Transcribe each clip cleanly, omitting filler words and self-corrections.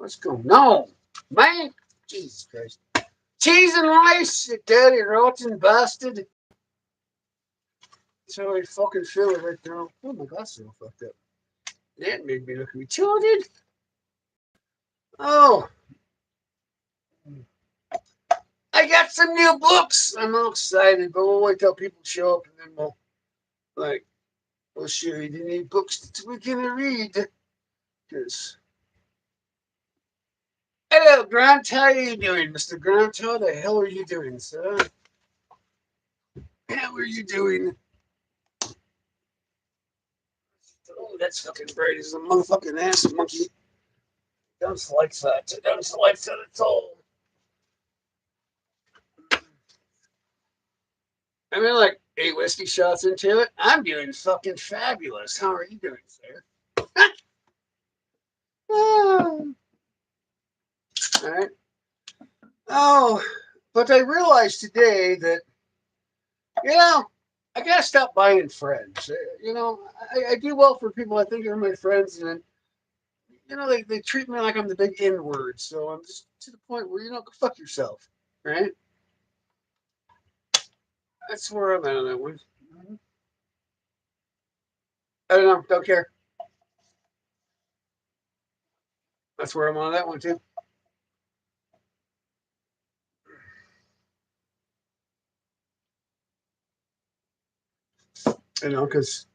What's going on, man? Jesus Christ. Cheese and rice, you dirty, rotten bastard. That's how I fucking feel it right now. Oh, my glasses are all fucked up. That made me look retarded. Oh, I got some new books. I'm all excited, but we'll wait till people show up and then we'll show you the new books that we're gonna read. Because, hello, Grant. How are you doing, Mr. Grant? How the hell are you doing, sir? How are you doing? Oh, that's fucking bright as a motherfucking ass monkey. Don't like that. Don't like that at all. I mean, like 8 whiskey shots into it. I'm doing fucking fabulous. How are you doing, sir? Oh, all right. Oh, but I realized today that, you know, I gotta stop buying friends. I do well for people I think are my friends, and then, they treat me like I'm the big N word. So I'm just to the point where, go fuck yourself, right? That's where I'm at on that one. I don't know. Don't care. That's where I'm on that one too. Because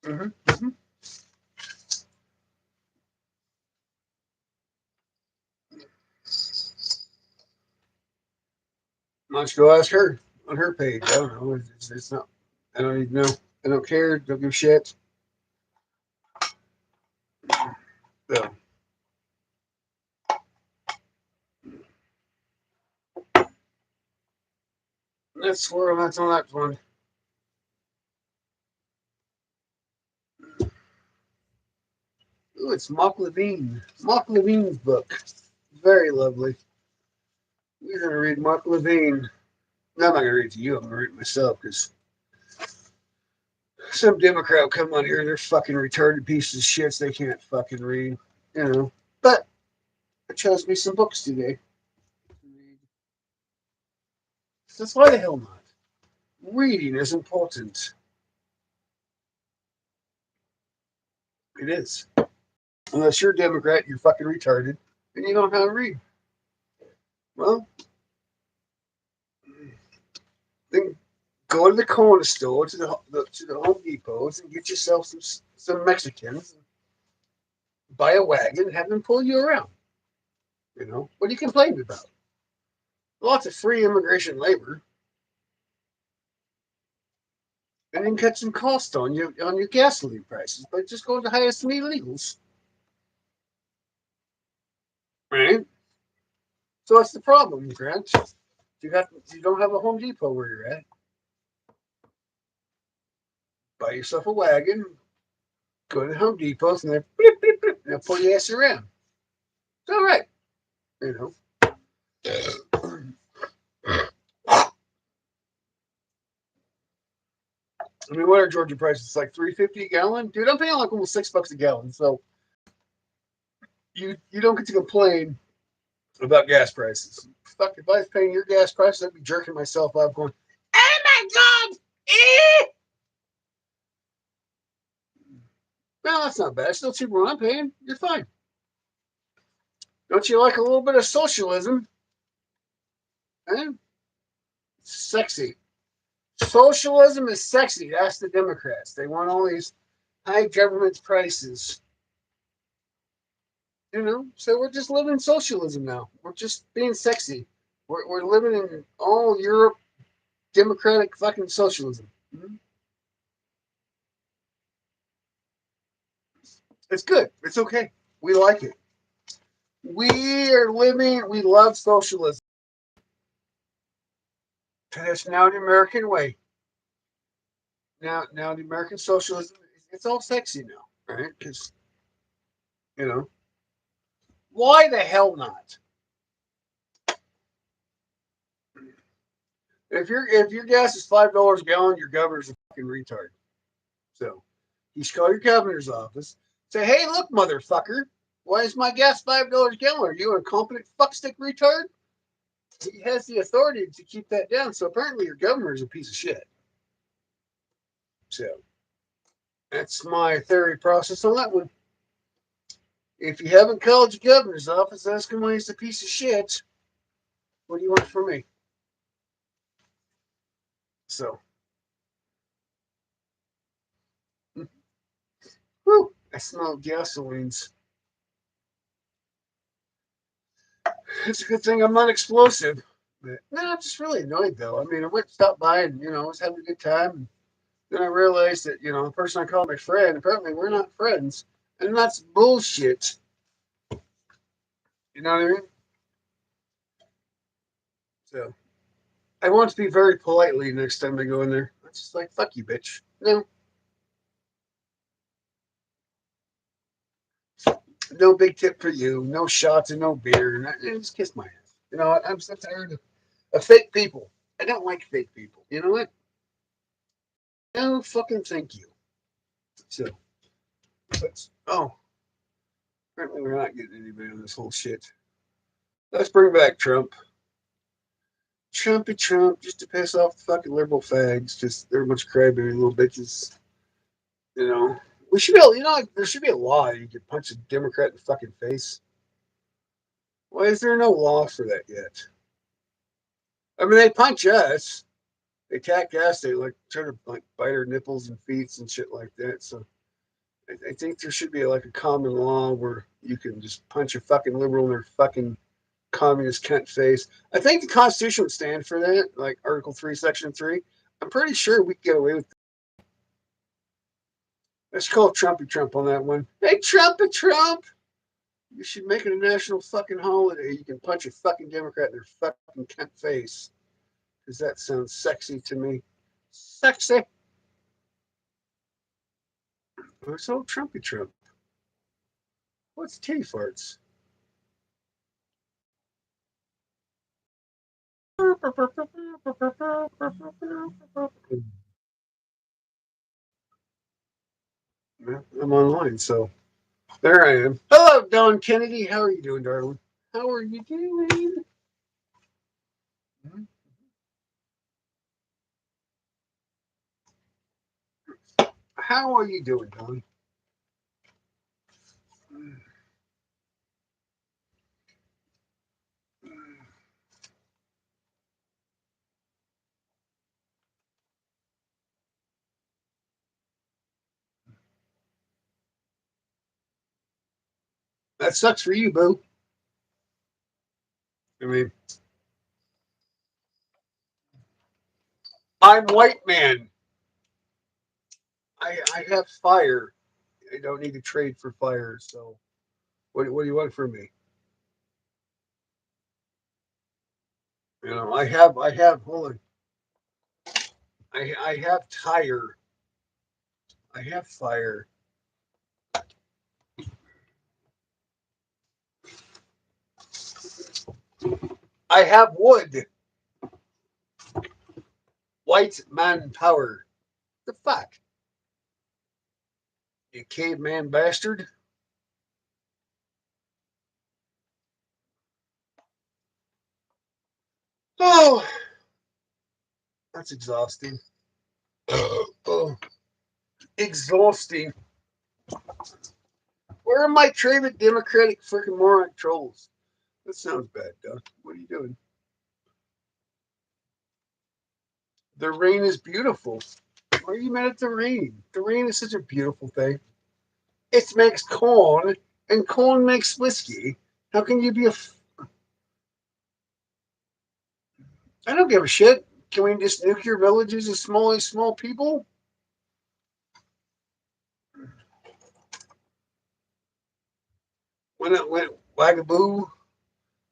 mm-hmm. Why don't you go ask her on her page? I don't know. It's not. I don't even know. I don't care. Don't give a shit. So that's where I'm at on that one. Ooh, it's Mock Levine. Mock Levine's book. Very lovely. We're gonna read Mock Levine. No, I'm not gonna read it to you. I'm gonna read it myself because some Democrat will come on here. They're fucking retarded pieces of shits. They can't fucking read. But I chose me some books today. That's why the hell not. Reading is important. It is. Unless you're a Democrat, you're fucking retarded, and you don't know how to read. Well, then go to the corner store, to the Home Depots, and get yourself some Mexicans. Buy a wagon, and have them pull you around. What are you complaining about? Lots of free immigration labor, and then cut some cost on your gasoline prices by just going to hire some illegals, right? So that's the problem, Grant. You don't have a Home Depot where you're at. Buy yourself a wagon, go to the Home Depots, and they'll pull your ass around. It's all right, you know. I mean, what are Georgia prices? It's like $3.50 a gallon, dude. I'm paying like almost $6 a gallon, so you don't get to complain about gas prices. Fuck, if I was paying your gas prices, I'd be jerking myself up, going, "Oh my god!" Well, that's not bad. It's still cheaper than I'm paying. You're fine. Don't you like a little bit of socialism? Eh? Sexy. Socialism is sexy. That's the Democrats. They want all these high government prices. So we're just living in socialism now. We're just being sexy. We're living in all Europe democratic fucking socialism. Mm-hmm. It's good. It's okay. We like it. We love socialism. And it's now the American way. Now the American socialism, it's all sexy now, right? Because, you know, why the hell not? If your gas is $5 a gallon, your governor's a fucking retard. So you should call your governor's office. Say, hey, look, motherfucker, why is my gas $5 a gallon? Are you a incompetent fuckstick retard? He has the authority to keep that down. So apparently your governor is a piece of shit. So that's my theory process on that one. If you haven't called your governor's office, ask him why he's a piece of shit. What do you want from me? So, whew, I smell gasolines. It's a good thing I'm not explosive. But, no, I'm just really annoyed though. I mean, I went stopped by and I was having a good time. And then I realized that the person I called my friend, apparently we're not friends, and that's bullshit. You know what I mean? So I want to be very politely next time I go in there. It's just like fuck you, bitch. No, no big tip for you. No shots and no beer. And just kiss my ass. You know what? I'm so tired of fake people. I don't like fake people. You know what? No fucking thank you. So, apparently we're not getting anybody on this whole shit. Let's bring back Trump. Trumpy Trump, just to piss off the fucking liberal fags. Just they're a bunch of crybaby little bitches. You know, we should be able. There should be a law you could punch a Democrat in the fucking face. Why is there no law for that yet? I mean, they punch us. They attack us. They like try to like bite our nipples and feet and shit like that. So I think there should be like a common law where you can just punch a fucking liberal in their fucking communist cunt face. I think the Constitution would stand for that, like Article 3, Section 3. I'm pretty sure we could get away with that. Let's call Trumpy Trump on that one. Hey, Trumpy Trump! You should make it a national fucking holiday. You can punch a fucking Democrat in their fucking cunt face. Because that sounds sexy to me. Sexy. What's old Trumpy Trump? What's T farts? I'm online, so there I am. Hello, Don Kennedy. How are you doing, darling? How are you doing? How are you doing, Don? That sucks for you, boo. I mean, I'm white man. I have fire. I don't need to trade for fire. So, what do you want from me? I have. Hold on. I have tire. I have fire. I have wood. White man power. The fuck? You caveman bastard. Oh, that's exhausting. Oh, exhausting. Where are my favorite Democratic freaking moron trolls? That sounds bad, Doc. What are you doing? The rain is beautiful. Why are you mad at the rain? The rain is such a beautiful thing. It makes corn, and corn makes whiskey. How can you be I don't give a shit. Can we just nuclear villages of small people? When it went wagaboo,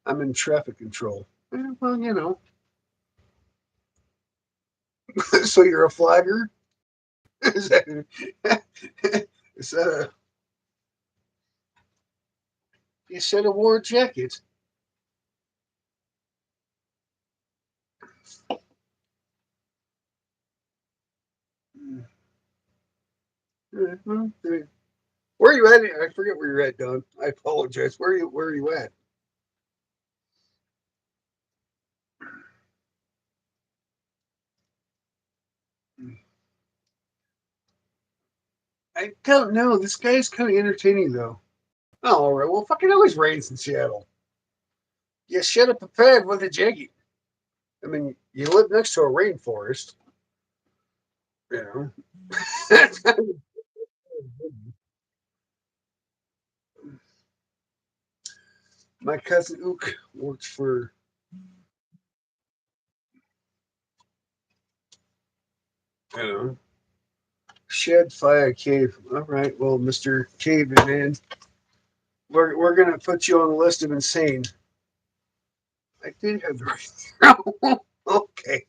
I'm in traffic control. Well. So you're a flagger? is that, is that a you said a war jacket? Where are you at? I forget where you're at, Don. I apologize. Where are you at? I don't know. This guy's kind of entertaining, though. Oh, all right. Well, fucking always rains in Seattle. You shut up a peg with a jiggy. I mean, you live next to a rainforest, you know. My cousin Ook works for, I don't know, Shed Fire Cave. All right. Well, Mr. Caveman, man, we're going to put you on the list of insane. I did have the right. Okay.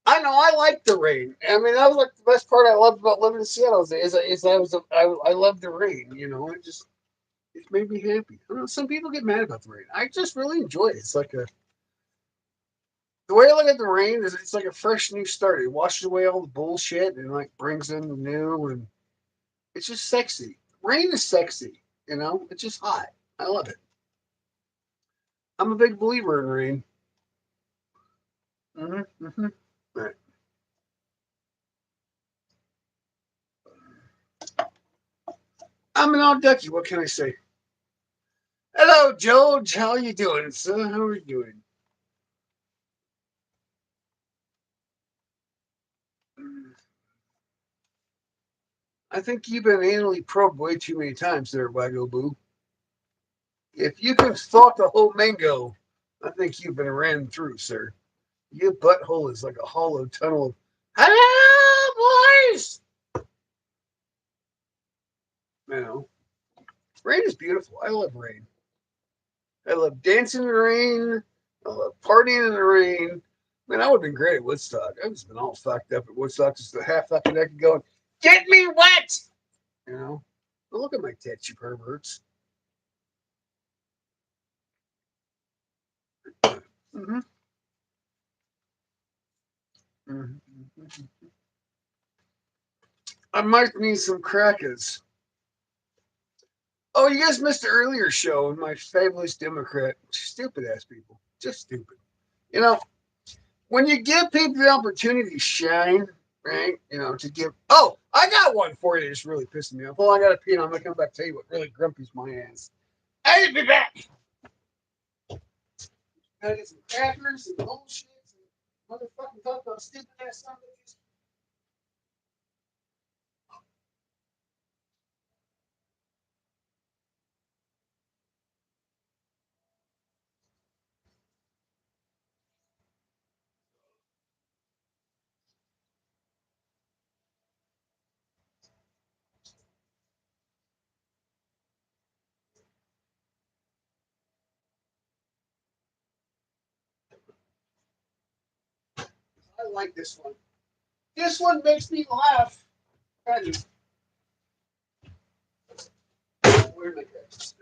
I know. I like the rain. I mean, that was like the best part I loved about living in Seattle is I love the rain. You know, it made me happy. I don't know. Some people get mad about the rain. I just really enjoy it. It's like the way I look at the rain is it's like a fresh new start. It washes away all the bullshit and like brings in the new, and it's just sexy. Rain is sexy. You know, it's just hot. I love it. I'm a big believer in rain. Mm-hmm. Right. I'm an odd ducky. What can I say? Hello, George. How you doing, sir? How are you doing? I think you've been anally probed way too many times there, Waggle Boo. If you can stalk a whole mango, I think you've been ran through, sir. Your butthole is like a hollow tunnel of hello, boys. You know, rain is beautiful. I love rain. I love dancing in the rain. I love partying in the rain. Man, I would have been great at Woodstock. I've just been all fucked up at Woodstock just a half fucking neck going, get me wet! You know? But look at my tits, you perverts. Mm-hmm. Mm-hmm. I might need some crackers. Oh, you guys missed the earlier show with my fabulous Democrat. Stupid ass people. Just stupid. You know, when you give people the opportunity to shine, right? You know, to give. Oh, I got one for you that's really pissing me off. Oh, I got to pee and I'm going to come back and tell you what really grumpy's my ass. I'll be back. Gotta get some crackers and bullshit and motherfucking talk about stupid ass something. I like this one. This one makes me laugh. Where are my crackers?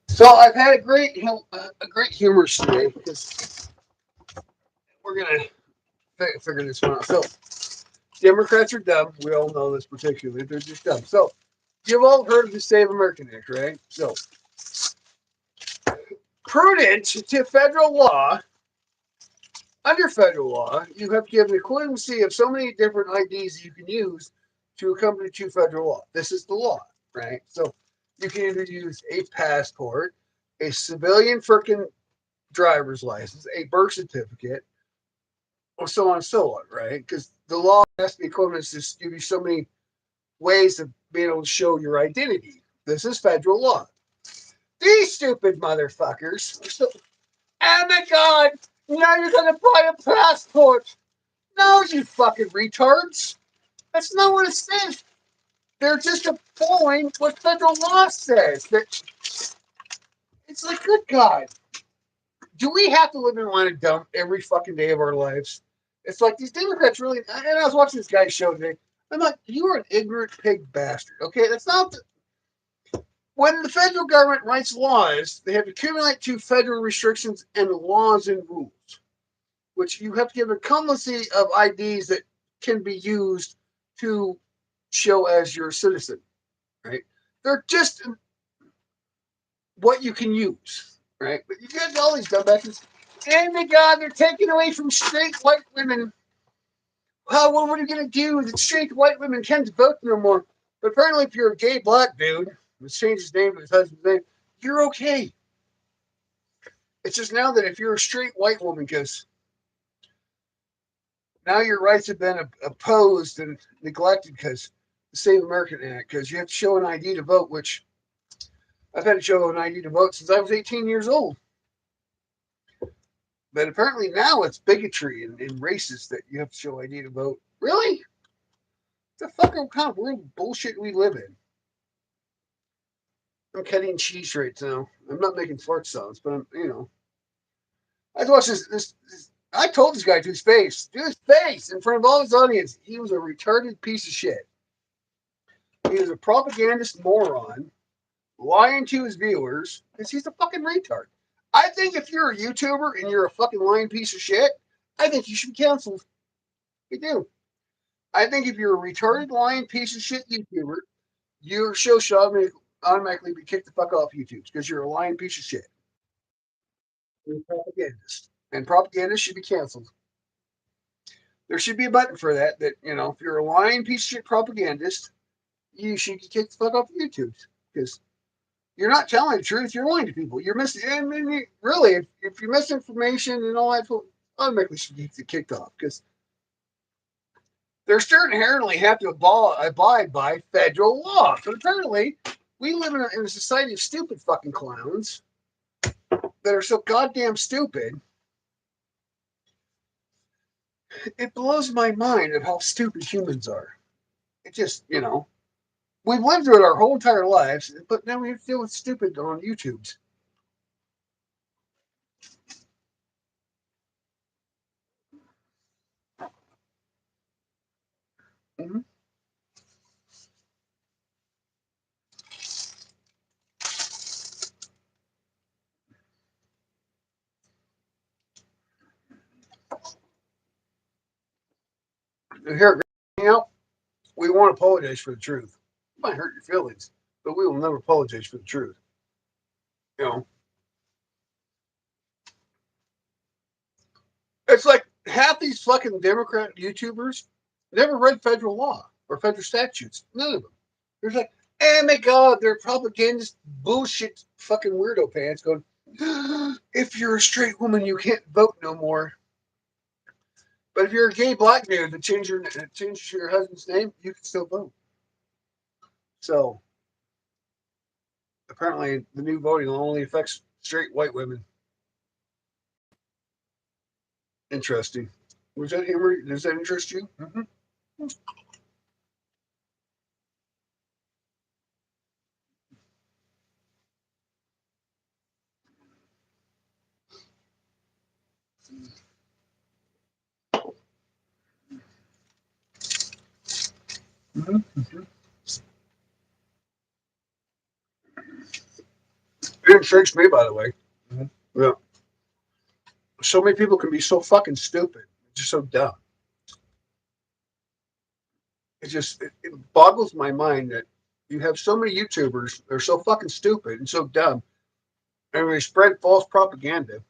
So I've had a great humorous today because we're gonna figure this one out. So Democrats are dumb. We all know this particularly. They're just dumb. So you've all heard of the Save American Act, right? So prudent to federal law, under federal law, you have to give an equivalency of so many different IDs you can use to accompany to federal law. This is the law, right? So you can either use a passport, a civilian freaking driver's license, a birth certificate, or so on and so on, right? Because the law has to be equivalent to give you so many ways of being able to show your identity. This is federal law. These stupid motherfuckers. So, oh my god, now you're gonna buy a passport. No, you fucking retards. That's not what it says. They're just following what federal law says. It's like, good God. do we have to live in a line of dump every fucking day of our lives? It's like these Democrats really. And I was watching this guy's show today. I'm like, you are an ignorant pig bastard. Okay, that's not. When the federal government writes laws, they have to accumulate to federal restrictions and laws and rules, which you have to give a cumulacy of IDs that can be used to show as your citizen, right? They're just what you can use, right? But you got all these dumbasses. And my God, they're taking away from straight white women. Well, what are you going to do that straight white women can't vote no more? But apparently, if you're a gay black dude, let's change his name to his husband's name, you're okay. It's just now that if you're a straight white woman, because now your rights have been opposed and neglected because the Save American Act, because you have to show an ID to vote, which I've had to show an ID to vote since I was 18 years old. But apparently now it's bigotry and racist that you have to show ID to vote. Really? The fucking kind of world bullshit we live in. I'm cutting cheese right now. I'm not making fart sounds, but I'm. I watched this. I told this guy to his face, in front of all his audience, he was a retarded piece of shit. He was a propagandist moron, lying to his viewers because he's a fucking retard. I think if you're a YouTuber and you're a fucking lying piece of shit, I think you should be canceled. I do. I think if you're a retarded lying piece of shit YouTuber, your show should automatically be kicked the fuck off YouTube because you're a lying piece of shit. You're a propagandist. And propagandists should be canceled. There should be a button for that, if you're a lying piece of shit propagandist, you should get kicked the fuck off YouTube because you're not telling the truth. You're lying to people. You're missing. I mean, really, if you misinformation and all that, automatically should get kicked off because they're still inherently have to abide by federal law. But apparently, we live in a society of stupid fucking clowns that are so goddamn stupid. It blows my mind of how stupid humans are. It just, we've lived through it our whole entire lives, but now we have to deal with stupid on YouTube. Mm-hmm. And here, we won't apologize for the truth. It might hurt your feelings, but we will never apologize for the truth. You know, it's like half these fucking Democrat YouTubers never read federal law or federal statutes. None of them. There's like, oh my God, they're propagandist bullshit fucking weirdo pants going, if you're a straight woman, you can't vote no more. But if you're a gay black dude that changes your husband's name, you can still vote. So apparently, the new voting only affects straight white women. Interesting. Was that humor? Does that interest you? Mm-hmm. Mm-hmm. It intrigues me, by the way. Mm-hmm. Yeah. So many people can be so fucking stupid, just so dumb. It boggles my mind that you have so many YouTubers that are so fucking stupid and so dumb, and they spread false propaganda.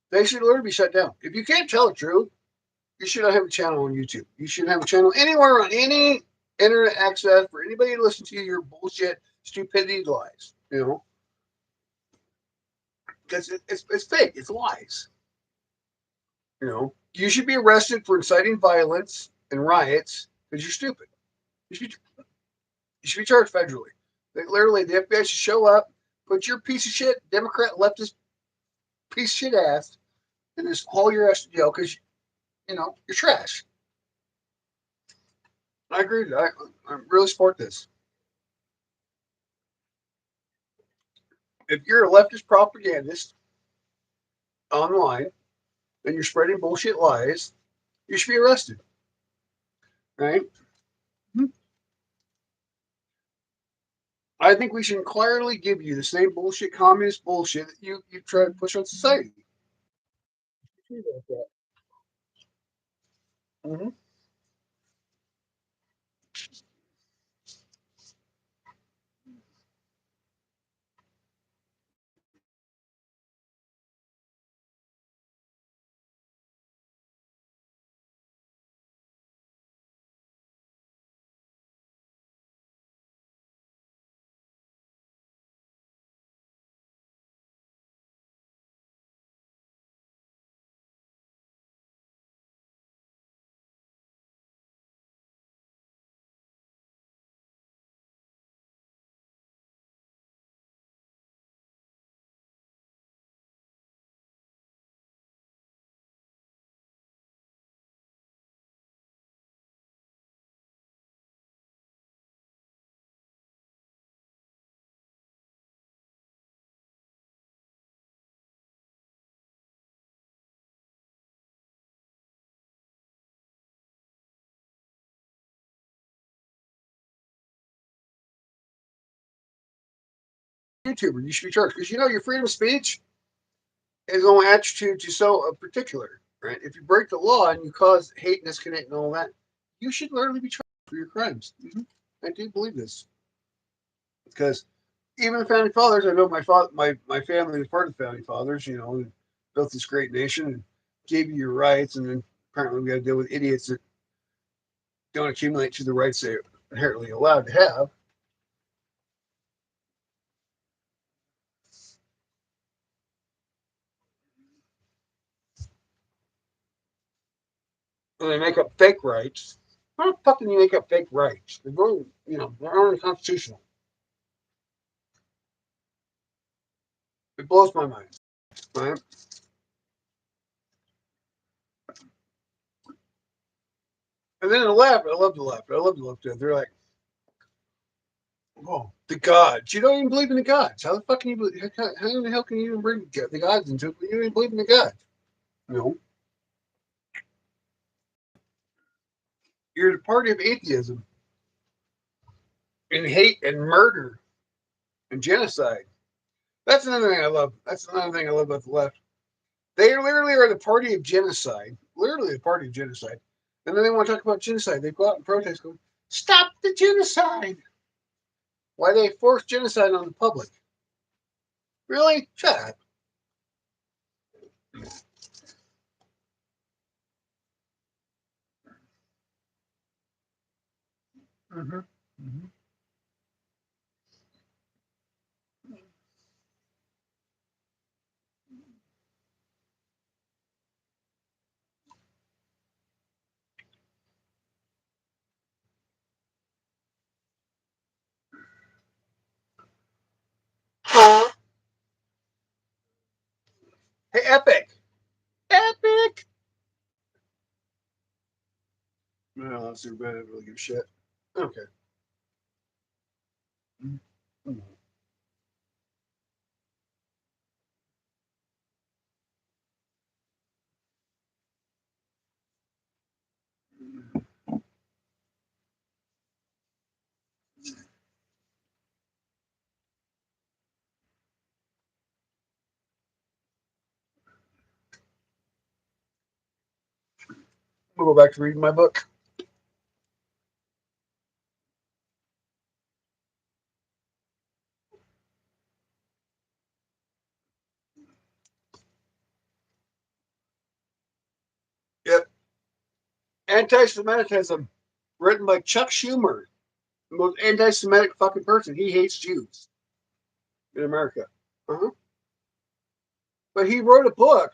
They should literally be shut down. If you can't tell the truth, you should not have a channel on YouTube. You should have a channel anywhere on any internet access for anybody to listen to your bullshit, stupidity, lies. Because it's fake. It's lies. You should be arrested for inciting violence and riots because you're stupid. You should, you should be charged federally. Literally, the FBI should show up, put your piece of shit, Democrat leftist piece of shit ass, and just haul your ass to jail because you're trash. I agree. I really support this. If you're a leftist propagandist, online and you're spreading bullshit lies, you should be arrested, right? I think we should quietly give you the same bullshit, communist bullshit that you try to push on society. Mm-hmm. YouTuber, you should be charged because your freedom of speech is only attitude to so a particular, right? If you break the law and you cause hate, disconnect, and all that, you should literally be charged for your crimes. Mm-hmm. I do believe this because even the founding fathers, I know my family was part of the founding fathers, and built this great nation and gave you your rights, and then apparently we got to deal with idiots that don't accumulate to the rights they're inherently allowed to have. And they make up fake rights. How the fuck can you make up fake rights? They're going, they're unconstitutional. It blows my mind. Right? And then the left, I love the left. I love the left. They're like, oh, the gods. You don't even believe in the gods. How the fuck can you believe? How in the hell can you even bring the gods into it? You don't even believe in the gods. No. You're the party of atheism and hate and murder and genocide. That's another thing I love. That's another thing I love about the left. They literally are the party of genocide. Literally the party of genocide. And then they want to talk about genocide. They go out and protest going, stop the genocide. Why they force genocide on the public? Really? Shut up. Mm-hmm. Mm-hmm. Hey, Epic. Epic. No, that's too bad. I don't really give a shit. Okay. Mm-hmm. We'll go back to reading my book. Yep. Anti-Semitism, written by Chuck Schumer, the most anti-Semitic fucking person. He hates Jews in America. Uh-huh. But he wrote a book.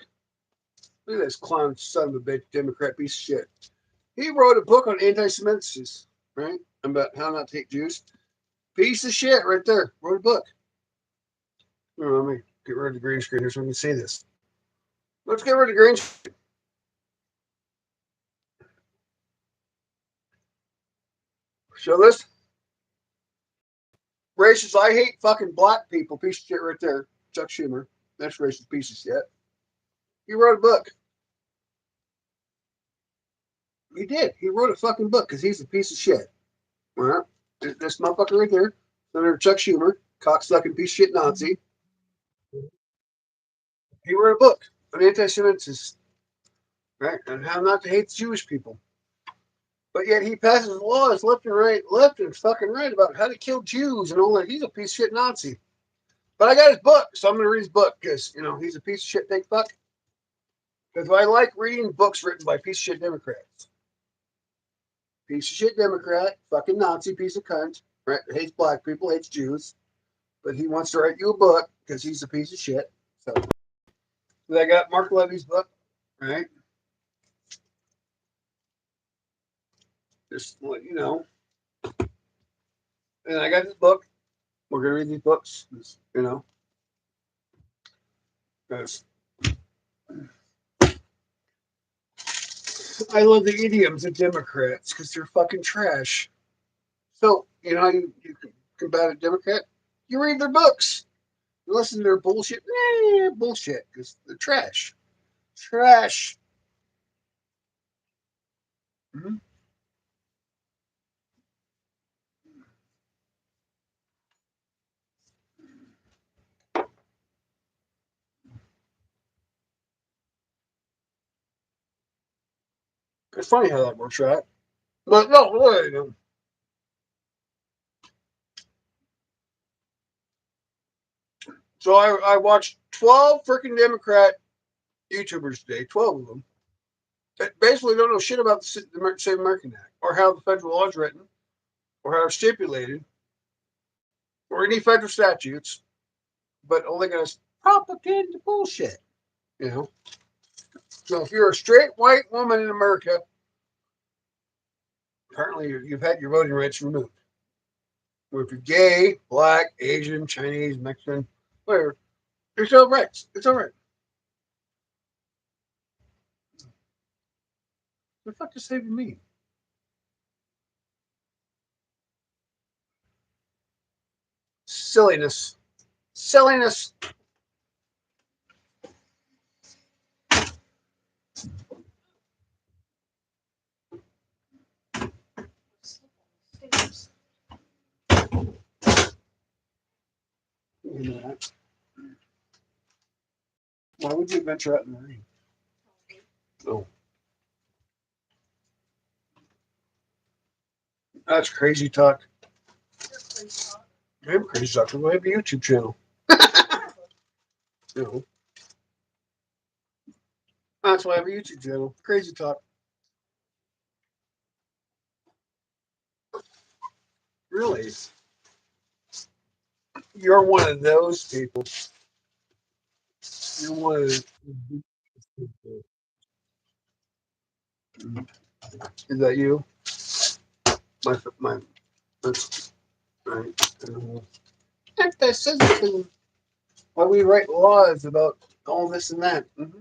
Look at this clown son of a bitch, Democrat piece of shit. He wrote a book on anti-Semitism, right? About how not to hate Jews. Piece of shit right there. Wrote a book. Let me get rid of the green screen here so we can see this. Let's get rid of the green screen. Show this. Racist. I hate fucking black people. Piece of shit right there. Chuck Schumer. That's racist piece of shit. He wrote a book. He did. He wrote a fucking book because he's a piece of shit. All right? This motherfucker right there, Senator Chuck Schumer, cocksucking piece of shit Nazi. He wrote a book on anti-Semitism, right, and how not to hate Jewish people. But yet he passes laws left and right, left and fucking right about how to kill Jews and all that. He's a piece of shit Nazi. But I got his book, so I'm going to read his book because, he's a piece of shit big fuck. Because I like reading books written by piece of shit Democrats. Piece of shit Democrat, fucking Nazi piece of cunt, right? Hates black people, hates Jews. But he wants to write you a book because he's a piece of shit. So I got Mark Levy's book, right? Just let you know. And I got this book. We're going to read these books, because I love the idioms of Democrats because they're fucking trash. So, how you combat a Democrat? You read their books. You listen to their bullshit. Bullshit, because they're trash. Trash. Mm-hmm. It's funny how that works, right? But no, wait. So I watched 12 freaking Democrat YouTubers today, 12 of them, that basically don't know shit about the Save American Act or how the federal law is written or how it's stipulated or any federal statutes, but all they got is propaganda bullshit, you know? So if you're a straight white woman in America, apparently you've had your voting rights removed. Or if you're gay, black, Asian, Chinese, Mexican, whatever, it's all right. It's all right. What the fuck does saving mean? Silliness. Silliness. Why would you venture out in the rain? Oh, that's crazy talk. I'm crazy talk. We have a YouTube channel. You know, that's why I have a YouTube channel. Crazy talk. Really? You're one of those people. You're one of those people. Is that you? My, that's right. Anti-Semitism. Why we write laws about all this and that. Mm-hmm.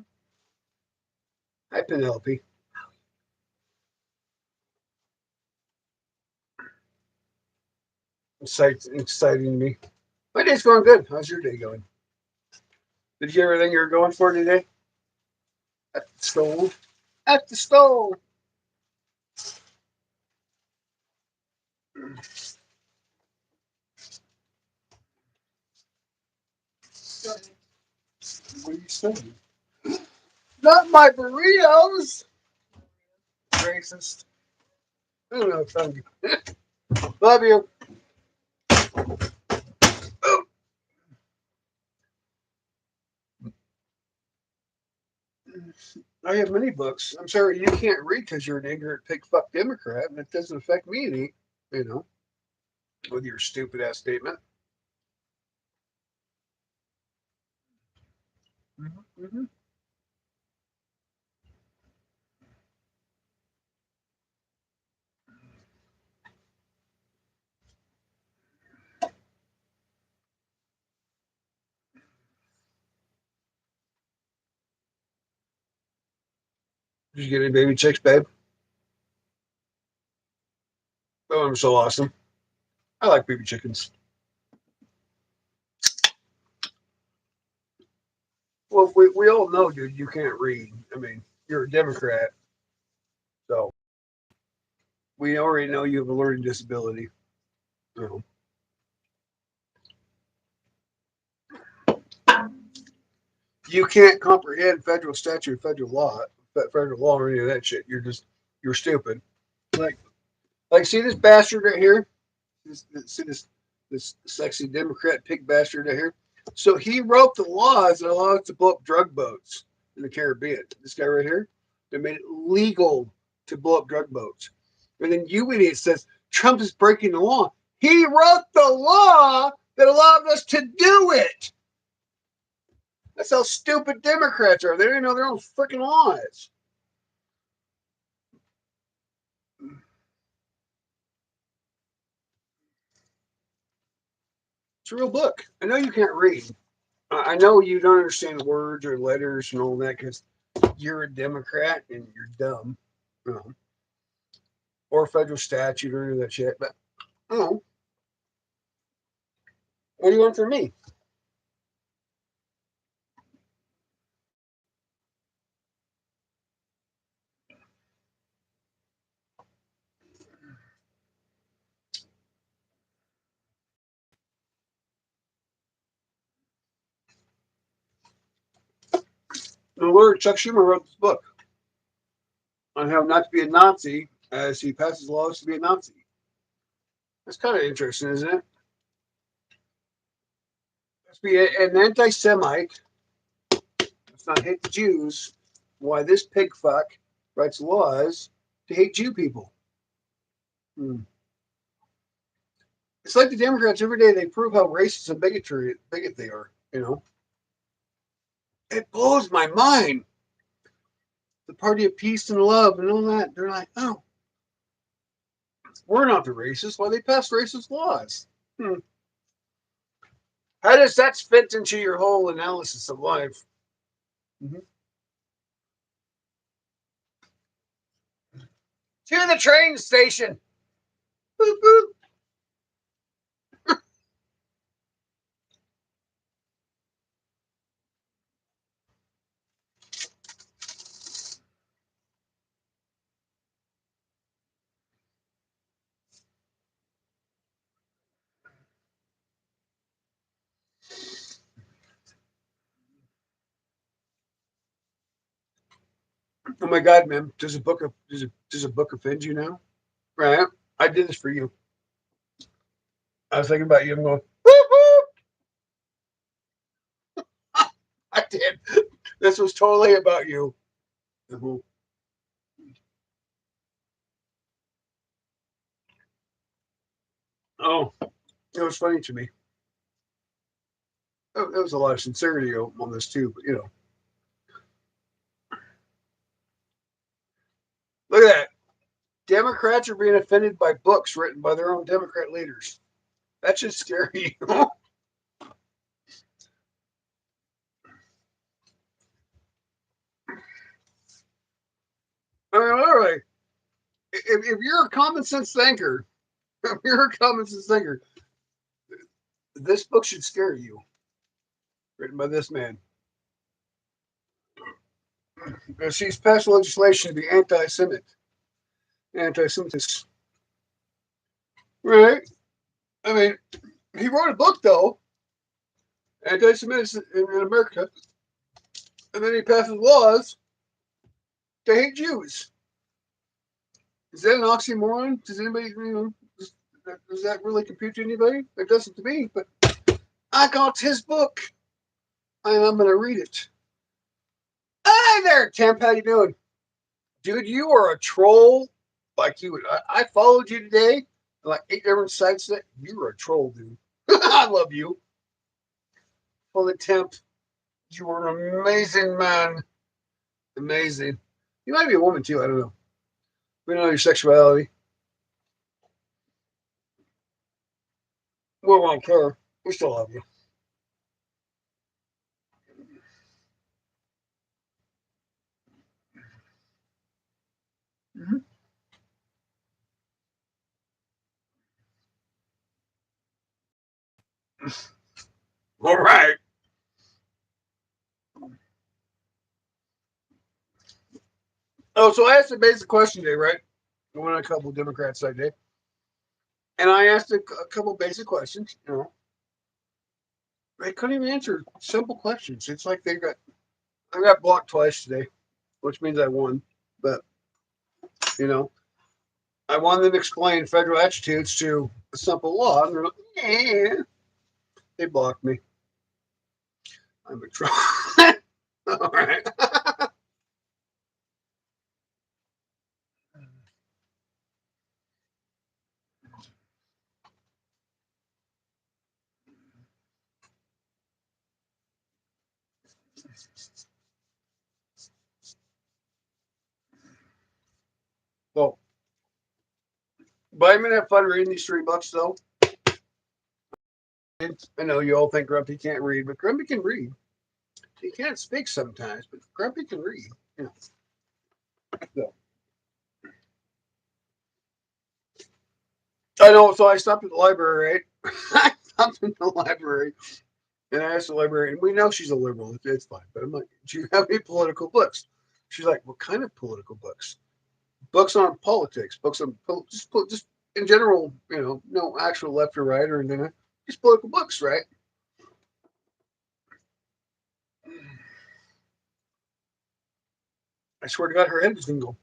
Hi, Penelope. Exciting me. My day's going good. How's your day going? Did you get everything you were going for today? At the stove? At the stove. What are you saying? Not my burritos. Racist. I don't know. It's funny. Love you. I have many books. I'm sorry you can't read because you're an ignorant pig fuck Democrat, and it doesn't affect me any, with your stupid ass statement. Mm-hmm, mm-hmm. Did you get any baby chicks, babe? Oh, I'm so awesome. I like baby chickens. Well, we all know, dude, you can't read. I mean, you're a Democrat, so we already know you have a learning disability. You you can't comprehend federal statute, federal law, or any of that shit. You're stupid. Like, see this bastard right here. See this sexy Democrat pig bastard right here. So he wrote the laws that allow us to blow up drug boats in the Caribbean. This guy right here, they made it legal to blow up drug boats. And then you idiot says Trump is breaking the law. He wrote the law that allowed us to do it. That's how stupid Democrats are. They don't even know their own freaking laws. It's a real book. I know you can't read. I know you don't understand words or letters and all that because you're a Democrat and you're dumb, you know, or federal statute or any of that shit. But you know, what do you want from me? No, Lord, Chuck Schumer wrote this book on how not to be a Nazi as he passes laws to be a Nazi. That's kind of interesting, isn't it? Let's be an anti-Semite. Let's not hate the Jews. Why this pig fuck writes laws to hate Jew people? Hmm. It's like the Democrats every day they prove how racist and bigot they are. You know, it blows my mind. The party of peace and love and all that. They're like, oh, we're not the racists. Why they pass racist laws? Hmm. How does that fit into your whole analysis of life? Mm-hmm. To the train station. Boop, boop. Oh my God, man! Does a book offend you now? Right? I did this for you. I was thinking about you. I'm going. Whoop, whoop. I did. This was totally about you. Mhm. Oh, it was funny to me. There was a lot of sincerity on this too, but you know, look at that. Democrats are being offended by books written by their own Democrat leaders. That should scare you. I mean, all right. If you're a common sense thinker, if you're a common sense thinker, this book should scare you. Written by this man. She's passed legislation to be anti-Semitic. Right? I mean, he wrote a book though, anti-Semitic in America, and then he passes laws to hate Jews. Is that an oxymoron? Does anybody, does that really compute to anybody? It doesn't to me, but I got his book and I'm going to read it. Hi there, Temp. How you doing? Dude, you are a troll. Like you would, I followed you today, like 8 different sites. That you are a troll, dude. I love you. Well, the Temp, you are an amazing man. Amazing. You might be a woman too. I don't know. We don't know your sexuality. We won't care. We still love you. Mm-hmm. All right. Oh, so I asked a basic question today, right? I went on a couple of Democrats that day, and I asked a couple basic questions. They couldn't even answer simple questions. It's like I got blocked twice today, which means I won. But you know, I wanted them to explain federal attitudes to a simple law, and they're like, yeah. They blocked me. I'm a troll. All right. Well, but I'm gonna have fun reading these 3 books, though. I know you all think Grumpy can't read, but Grumpy can read. He can't speak sometimes, but Grumpy can read. You know. So, I know. So I stopped at the library. Right? I stopped in the library and I asked the librarian. We know she's a liberal. It's fine. But I'm like, do you have any political books? She's like, what kind of political books? Books on politics. Books on just in general. No actual left or right or anything. Just political books, right? I swear to God, her head was gonna go.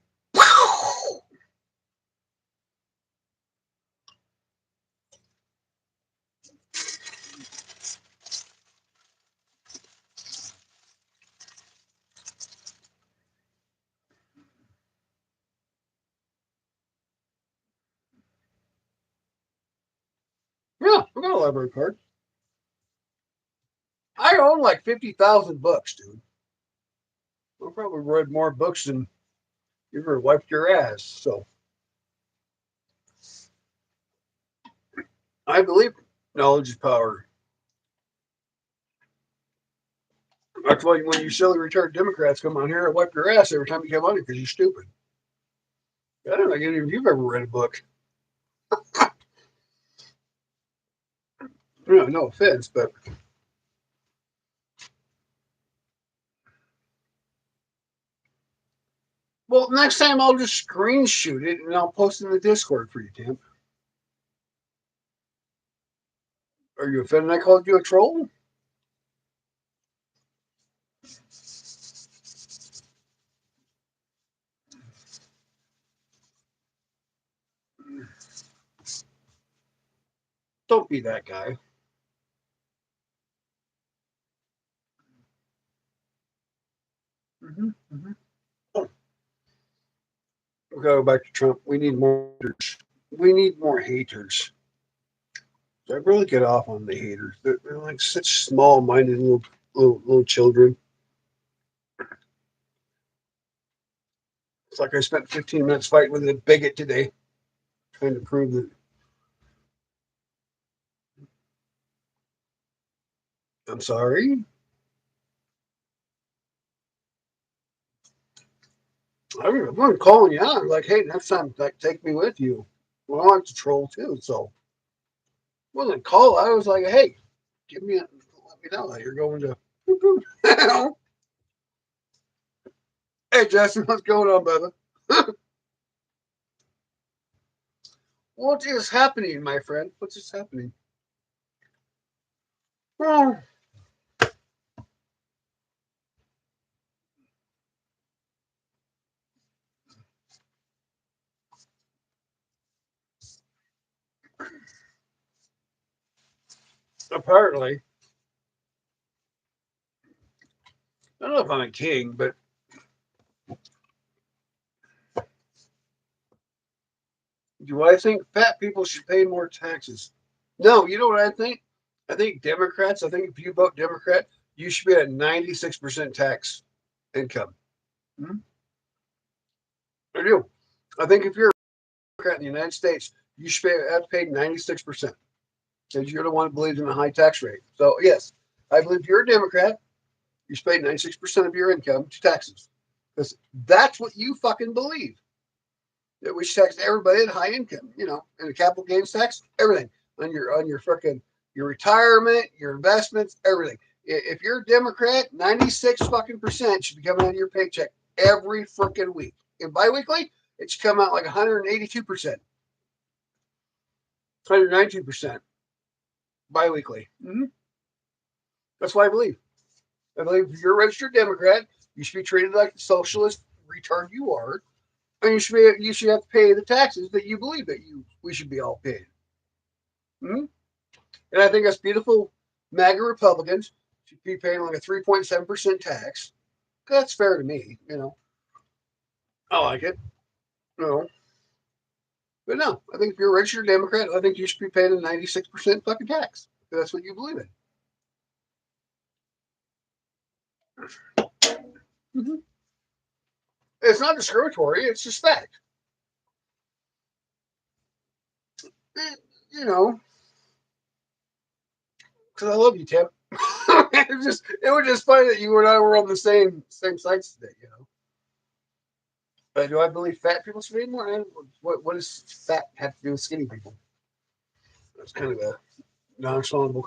Yeah, I got a library card. I own like 50,000 books, dude. I probably read more books than you ever wiped your ass. So I believe knowledge is power. That's why when you silly retarded Democrats come on here and wipe your ass every time you come on here because you're stupid. I don't think any of you've ever read a book. No offense, but well, next time I'll just screen shoot it and I'll post it in the Discord for you, Tim. Are you offended I called you a troll? Don't be that guy. Mm-hmm. Oh, we gotta go back to Trump. We need more haters. We need more haters. So I really get off on the haters. They're like such small-minded little children. It's like I spent 15 minutes fighting with a bigot today, trying to prove that I'm sorry. I'm going to call you out. Like, hey, next time, like, take me with you. Well, I like to troll too. So, I wasn't call. I was like, hey, let me know that you're going to. Hey, Justin, what's going on, brother? What is happening, my friend? What's just happening? Well, apparently, I don't know if I'm a king, but do I think fat people should pay more taxes? No, you know what I think? I think Democrats, I think if you vote Democrat, you should be at 96% tax income. Hmm? I do. I think if you're a Democrat in the United States, you should have to pay 96% because you're the one who believes in a high tax rate. So, yes, I believe if you're a Democrat, you should pay 96% of your income to taxes because that's what you fucking believe. That we should tax everybody at high income, and a capital gains tax, everything on your freaking your retirement, your investments, everything. If you're a Democrat, 96 fucking percent should be coming out of your paycheck every freaking week. and biweekly, it should come out like 182%, 192% biweekly. Mm-hmm. That's what I believe. I believe if you're a registered Democrat, you should be treated like the socialist retard you are, and you should have to pay the taxes that you believe that we should be all paying. Mm-hmm. And I think that's beautiful. MAGA Republicans should be paying like a 3.7% tax. That's fair to me, I like it. But no, I think if you're a registered Democrat, I think you should be paying a 96% fucking tax. That's what you believe in. Mm-hmm. It's not discriminatory. It's just fact. You know, because I love you, Tim. It was just funny that you and I were on the same sites today. But do I believe fat people should be more? What does fat have to do with skinny people? That's kind of a nonchalant.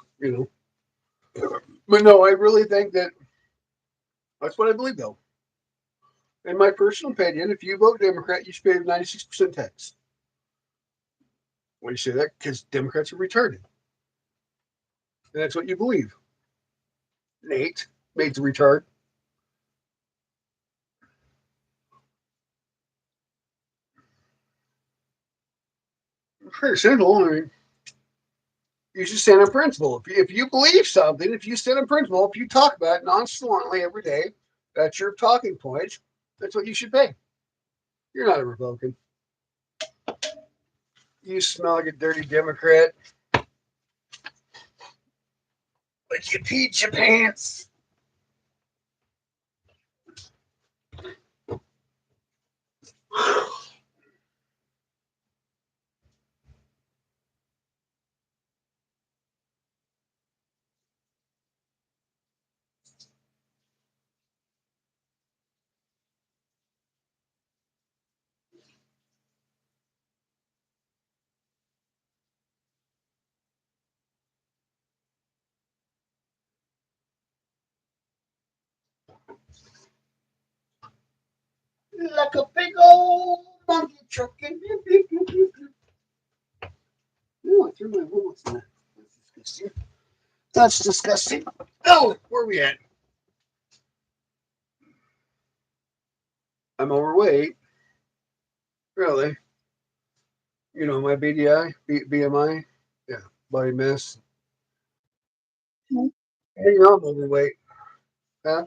But no, I really think that's what I believe, though. In my personal opinion, if you vote Democrat, you should pay 96% tax. Why do you say that? Because Democrats are retarded. And that's what you believe. Nate made the retard. Pretty simple. I mean, you should stand on principle. If you believe something, if you stand on principle, if you talk about it nonchalantly every day, that's your talking point. That's what you should pay. You're not a Republican. You smell like a dirty Democrat. Like you peed your pants. Like a big old monkey trucking. Oh, I threw my bullets in there. That's disgusting. That's disgusting. Oh, where are we at? I'm overweight. Really? My BDI, BMI. Yeah, body mass. Hey, you're overweight. Huh?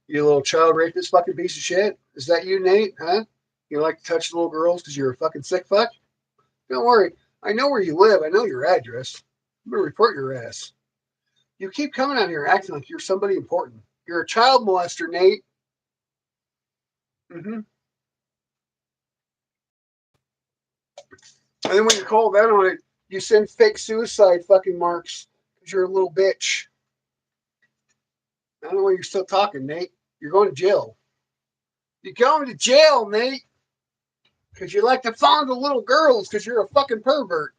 You little child rapist fucking piece of shit. Is that you, Nate? Huh? You like to touch little girls because you're a fucking sick fuck? Don't worry. I know where you live. I know your address. I'm going to report your ass. You keep coming out here acting like you're somebody important. You're a child molester, Nate. Mm-hmm. And then when you call that on it, you send fake suicide fucking marks because you're a little bitch. I don't know why you're still talking, Nate. You're going to jail. You're going to jail, Nate. Because you like to fondle little girls because you're a fucking pervert.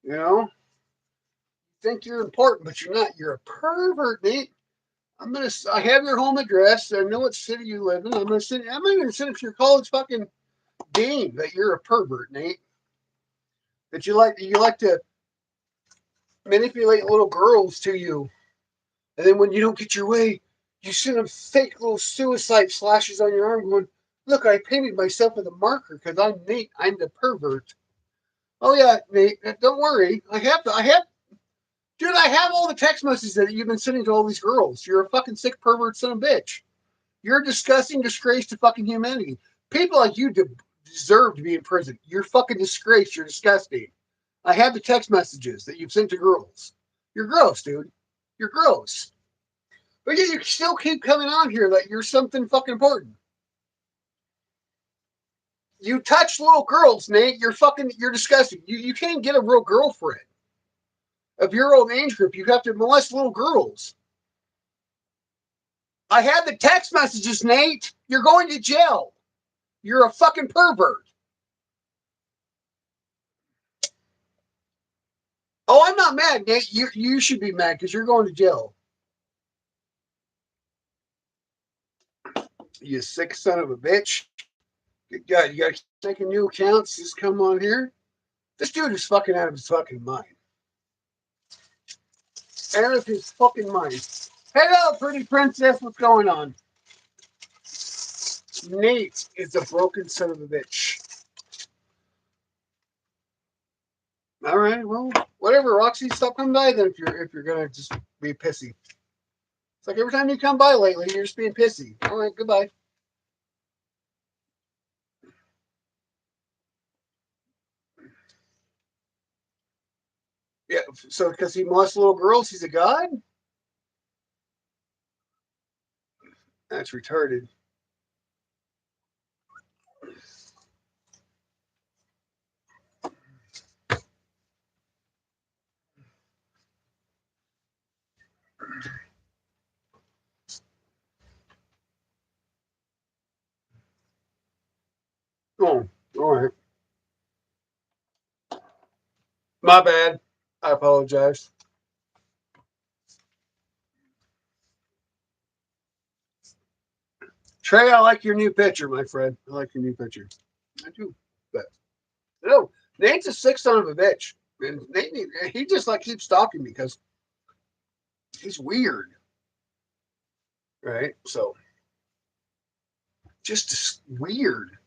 You think you're important, but you're not. You're a pervert, Nate. I have your home address. I know what city you live in. I'm not even send it to your college fucking dean that you're a pervert, Nate. That you like to manipulate little girls to you. And then when you don't get your way, you send them fake little suicide slashes on your arm going, look, I painted myself with a marker because I'm Nate. I'm the pervert. Oh yeah, Nate, don't worry. Dude, I have all the text messages that you've been sending to all these girls. You're a fucking sick pervert son of a bitch. You're a disgusting disgrace to fucking humanity. People like you deserve to be in prison. You're fucking disgrace. You're disgusting. I have the text messages that you've sent to girls. You're gross, dude. You're gross. But yet you still keep coming on here that you're something fucking important. You touch little girls, Nate. You're disgusting. You can't get a real girlfriend. Of your own age group, you have to molest little girls. I have the text messages, Nate. You're going to jail. You're a fucking pervert. Oh, I'm not mad, Nate. You should be mad because you're going to jail. You sick son of a bitch. Good God, you got to keep making new accounts. Just come on here. This dude is fucking out of his fucking mind. Out of his fucking mind. Hello, pretty princess. What's going on? Nate is a broken son of a bitch. All right, well, whatever, Roxy. Stop coming by then if you're gonna just be pissy. It's like every time you come by lately, you're just being pissy. All right, goodbye. Yeah, so because he molests little girls, he's a god? That's retarded. Oh, all right. My bad. I apologize. Trey, I like your new picture, my friend. I like your new picture. I do. But no, Nate's a sick son of a bitch. And Nate, he just like keeps stalking me because he's weird. Right? So just weird.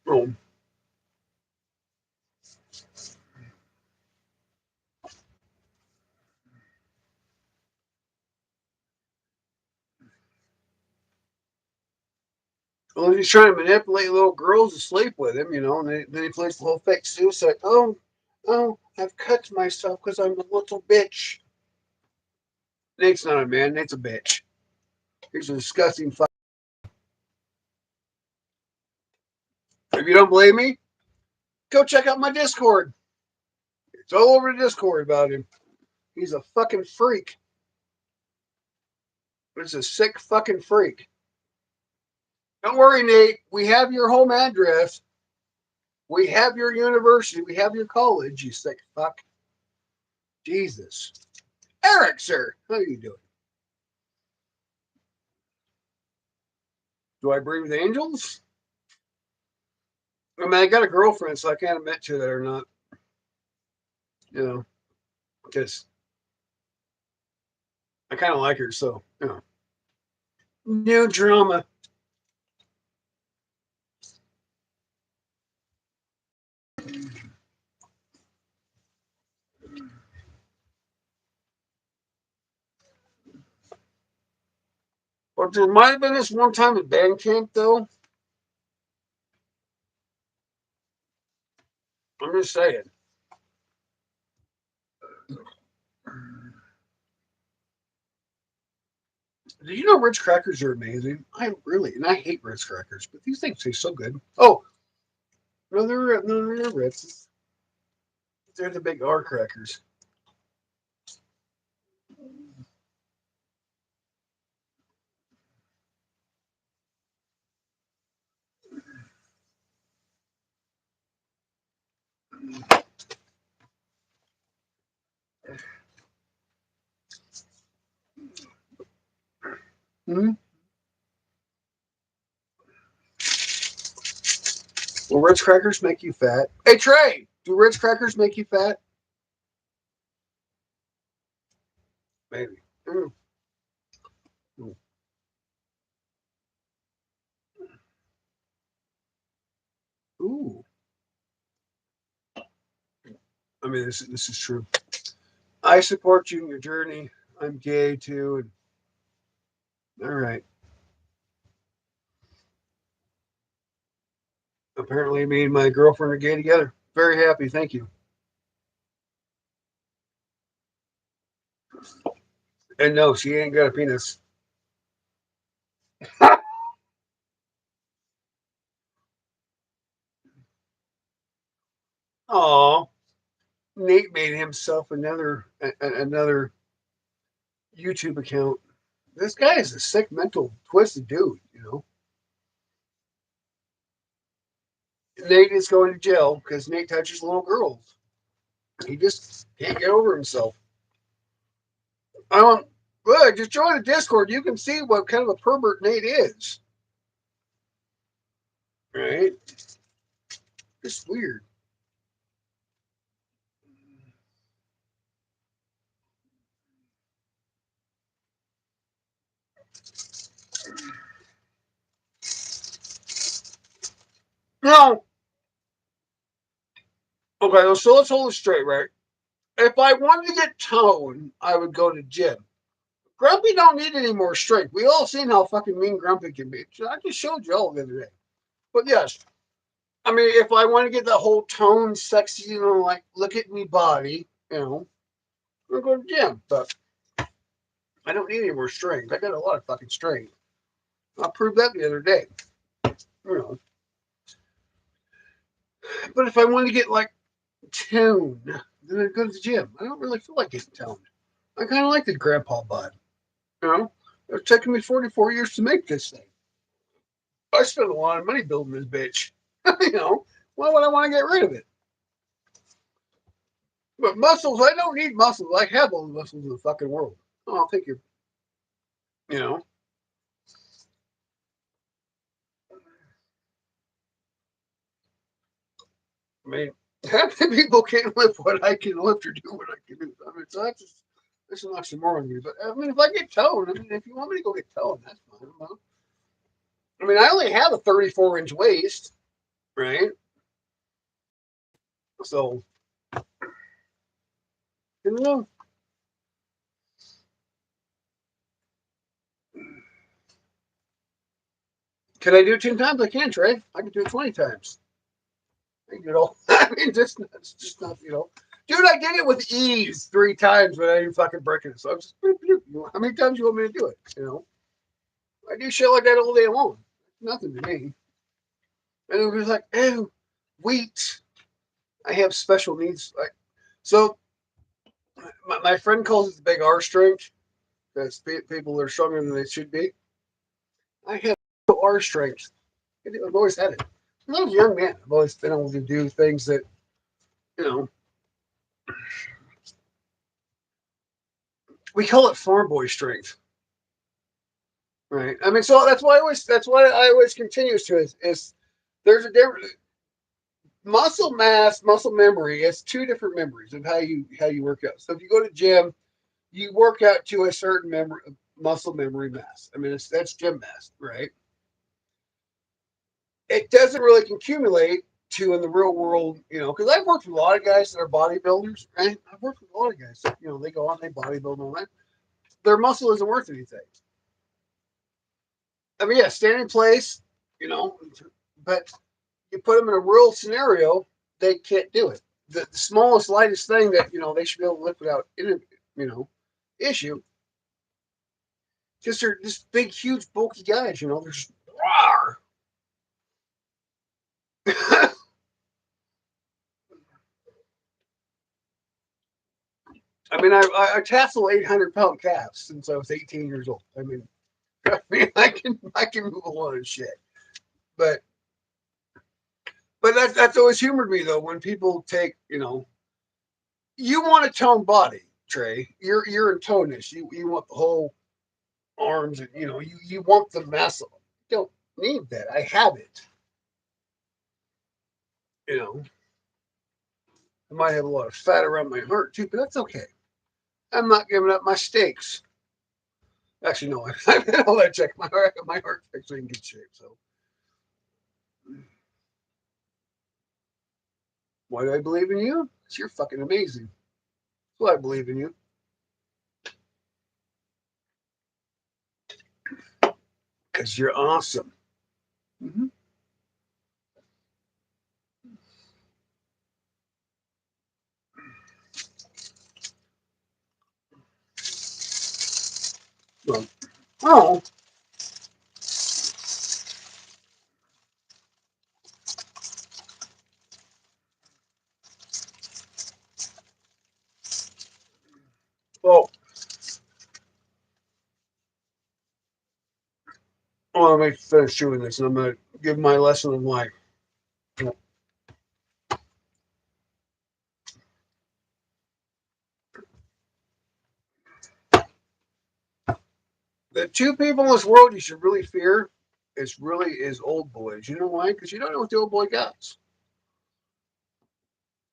Oh. Well, he's trying to manipulate little girls to sleep with him, and then he plays the whole fake suicide. Oh, I've cut myself because I'm a little bitch. Nate's not a man. Nate's a bitch. He's a disgusting fuck. If you don't believe me, go check out my Discord. It's all over the Discord about him. He's a fucking freak. He's a sick fucking freak. Don't worry, Nate. We have your home address. We have your university. We have your college, you sick fuck. Jesus. Eric, sir. How are you doing? Do I breathe with angels? I mean, I got a girlfriend, so I can't admit to that or not. Because I kind of like her, so. New drama. But there might have been this one time at band camp, though. I'm just saying. Did you know Ritz crackers are amazing? And I hate Ritz crackers, but these things taste so good. Oh, no, they're Ritz. They're the big R crackers. Mm-hmm. Will Ritz crackers make you fat? Hey Trey, do Ritz crackers make you fat? Maybe. Mm. Ooh. I mean, this is true. I support you in your journey. I'm gay too. All right. Apparently, me and my girlfriend are gay together. Very happy. Thank you. And no, she ain't got a penis. Oh, Nate made himself another YouTube account. This guy is a sick, mental, twisted dude. Nate is going to jail because Nate touches little girls. He just can't get over himself. I don't. Good. Just join the Discord. You can see what kind of a pervert Nate is. Right? Just weird. No. Okay, so let's hold it straight, right? If I wanted to get toned, I would go to gym. Grumpy don't need any more strength. We all seen how fucking mean Grumpy can be. I just showed you all the other day. But yes, I mean, if I want to get the whole tone, sexy, like look at me body, we'll go to the gym. But I don't need any more strength. I got a lot of fucking strength. I proved that the other day. You know. But if I want to get like toned, then I go to the gym. I don't really feel like getting toned. I kind of like the grandpa bod. It's taken me 44 years to make this thing. I spent a lot of money building this bitch. Why would I want to get rid of it? But muscles, I don't need muscles. I have all the muscles in the fucking world. Oh, thank you. You know, I mean, half the people can't lift what I can lift or do what I can do. I mean, so that's an oxymoron to me. But I mean, if I get toned, I mean, if you want me to go get toned, that's fine. I mean, I only have a 34-inch waist, right? So, you know, can I do it 10 times? I can, Trey. I can do it 20 times. I mean, it's just not, Dude, I did it with ease 3 times without even fucking breaking it. So I'm just, how many times you want me to do it? I do shit like that all day long. Nothing to me. And it was like, ew, wheat. I have special needs. So my friend calls it the big R strength. That's people that are stronger than they should be. I have R strength. I've always had it. When I was a young man, I've always been able to do things that, you know, we call it farm boy strength. Right. I mean, so that's why I always continues to is there's a difference. Muscle mass, muscle memory. It's two different memories of how you work out. So if you go to gym, you work out to a certain muscle memory mass. I mean, that's gym mass, right? It doesn't really accumulate to in the real world, because I've worked with a lot of guys that are bodybuilders, right? I've worked with a lot of guys that, they go out and they bodybuild and all that. Their muscle isn't worth anything. I mean, yeah, stand in place, you know, but you put them in a real scenario, they can't do it. The smallest, lightest thing that they should be able to lift without issue. Because they're just big, huge, bulky guys. They're just rawr. I mean, I tassel 800-pound calves since I was 18 years old. I mean, I can move a lot of shit, but that's always humored me though when people take you want a toned body, Trey. You're in toneness. You want the whole arms and you want the muscle. You don't need that. I have it. You know, I might have a lot of fat around my heart too, but that's okay. I'm not giving up my steaks. Actually, no, I've had all that checked. My heart's actually in good shape. So why do I believe in you? Because you're fucking amazing. That's why I believe in you. Because you're awesome. Mm-hmm. Well, oh, well, let me finish chewing this, and I'm gonna give my lesson of life. The two people in this world you should really fear is old boys. You know why? Because you don't know what the old boy got.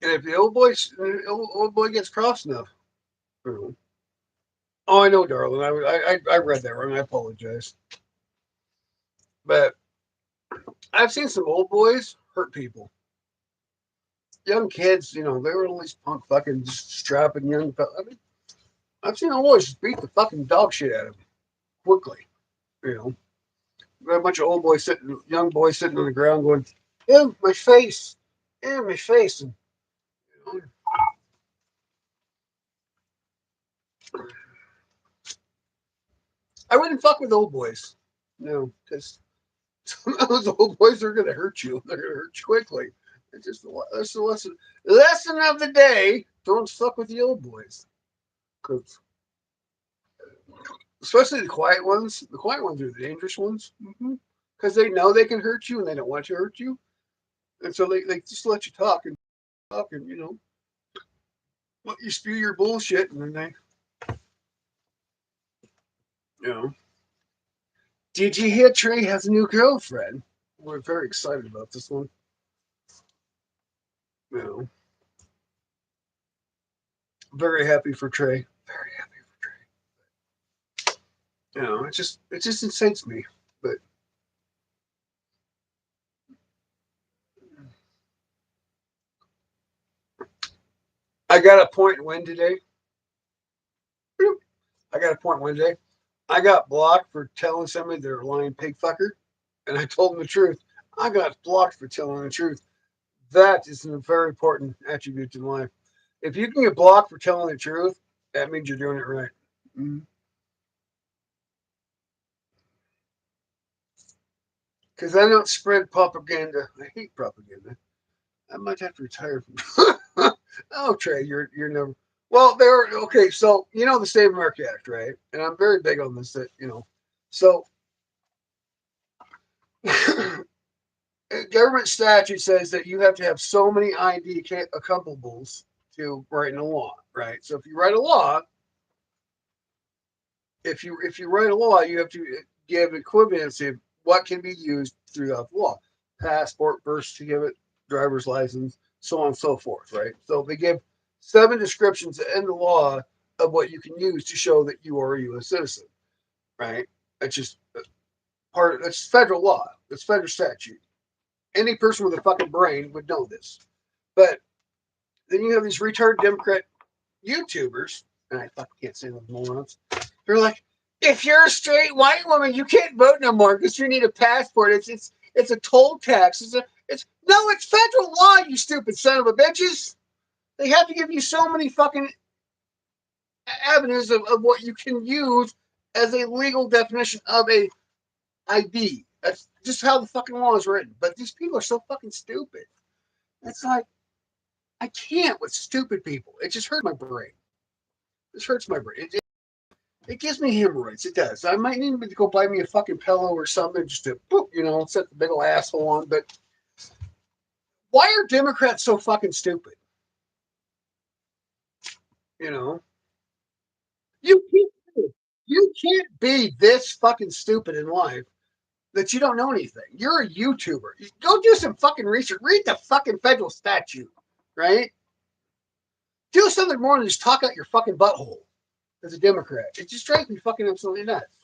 And if the old boy gets cross enough, oh, I know, darling. I read that wrong. I apologize. But I've seen some old boys hurt people. Young kids, they were all these punk fucking strapping young. I mean, I've seen old boys just beat the fucking dog shit out of them quickly. You know, got a bunch of young boys sitting on the ground going, "Ew, my face, ew, my face." And, you know, I wouldn't fuck with old boys. No, because some of those old boys are gonna hurt you. They're gonna hurt you quickly. It's just that's the lesson. Lesson of the day: don't fuck with the old boys. Because especially the quiet ones. The quiet ones are the dangerous ones. Because they know they can hurt you and they don't want to hurt you. And so they just let you talk and, let you spew your bullshit. And then you know, did you hear Trey has a new girlfriend? We're very excited about this one. You know, very happy for Trey. Very happy for Trey. It just incites me. But I got a point win today. I got a point win today. I got blocked for telling somebody they're a lying pig fucker, and I told them the truth. I got blocked for telling the truth. That is a very important attribute in life. If you can get blocked for telling the truth, that means you're doing it right. Because I don't spread propaganda. I hate propaganda. I might have to retire from. Oh, Trey, you're never. Well, there. Okay, so the Save America Act, right? And I'm very big on this. So government statute says that you have to have so many ID accompanables to write in a law, right? So if you write a law, if you write a law, you have to give equivalency of what can be used throughout the law: passport, birth certificate, driver's license, so on and so forth, right? So they give 7 descriptions in the law of what you can use to show that you are a U.S. citizen, right? That's just that's federal law. That's federal statute. Any person with a fucking brain would know this. But then you have these retarded Democrat YouTubers, and I fucking can't say those morons. They're like, if you're a straight white woman, you can't vote no more because you need a passport. It's a toll tax. It's federal law, you stupid son of a bitches. They have to give you so many fucking avenues of what you can use as a legal definition of a ID. That's just how the fucking law is written. But these people are so fucking stupid. It's like, I can't with stupid people. It just hurts my brain. This hurts my brain. It gives me hemorrhoids. It does. I might need to go buy me a fucking pillow or something just to, set the big old asshole on. But why are Democrats so fucking stupid? You know, you can't, you can't be this fucking stupid in life that you don't know anything. You're a YouTuber. Go do some fucking research. Read the fucking federal statute, right? Do something more than just talk out your fucking butthole as a Democrat. It just drives me fucking absolutely nuts.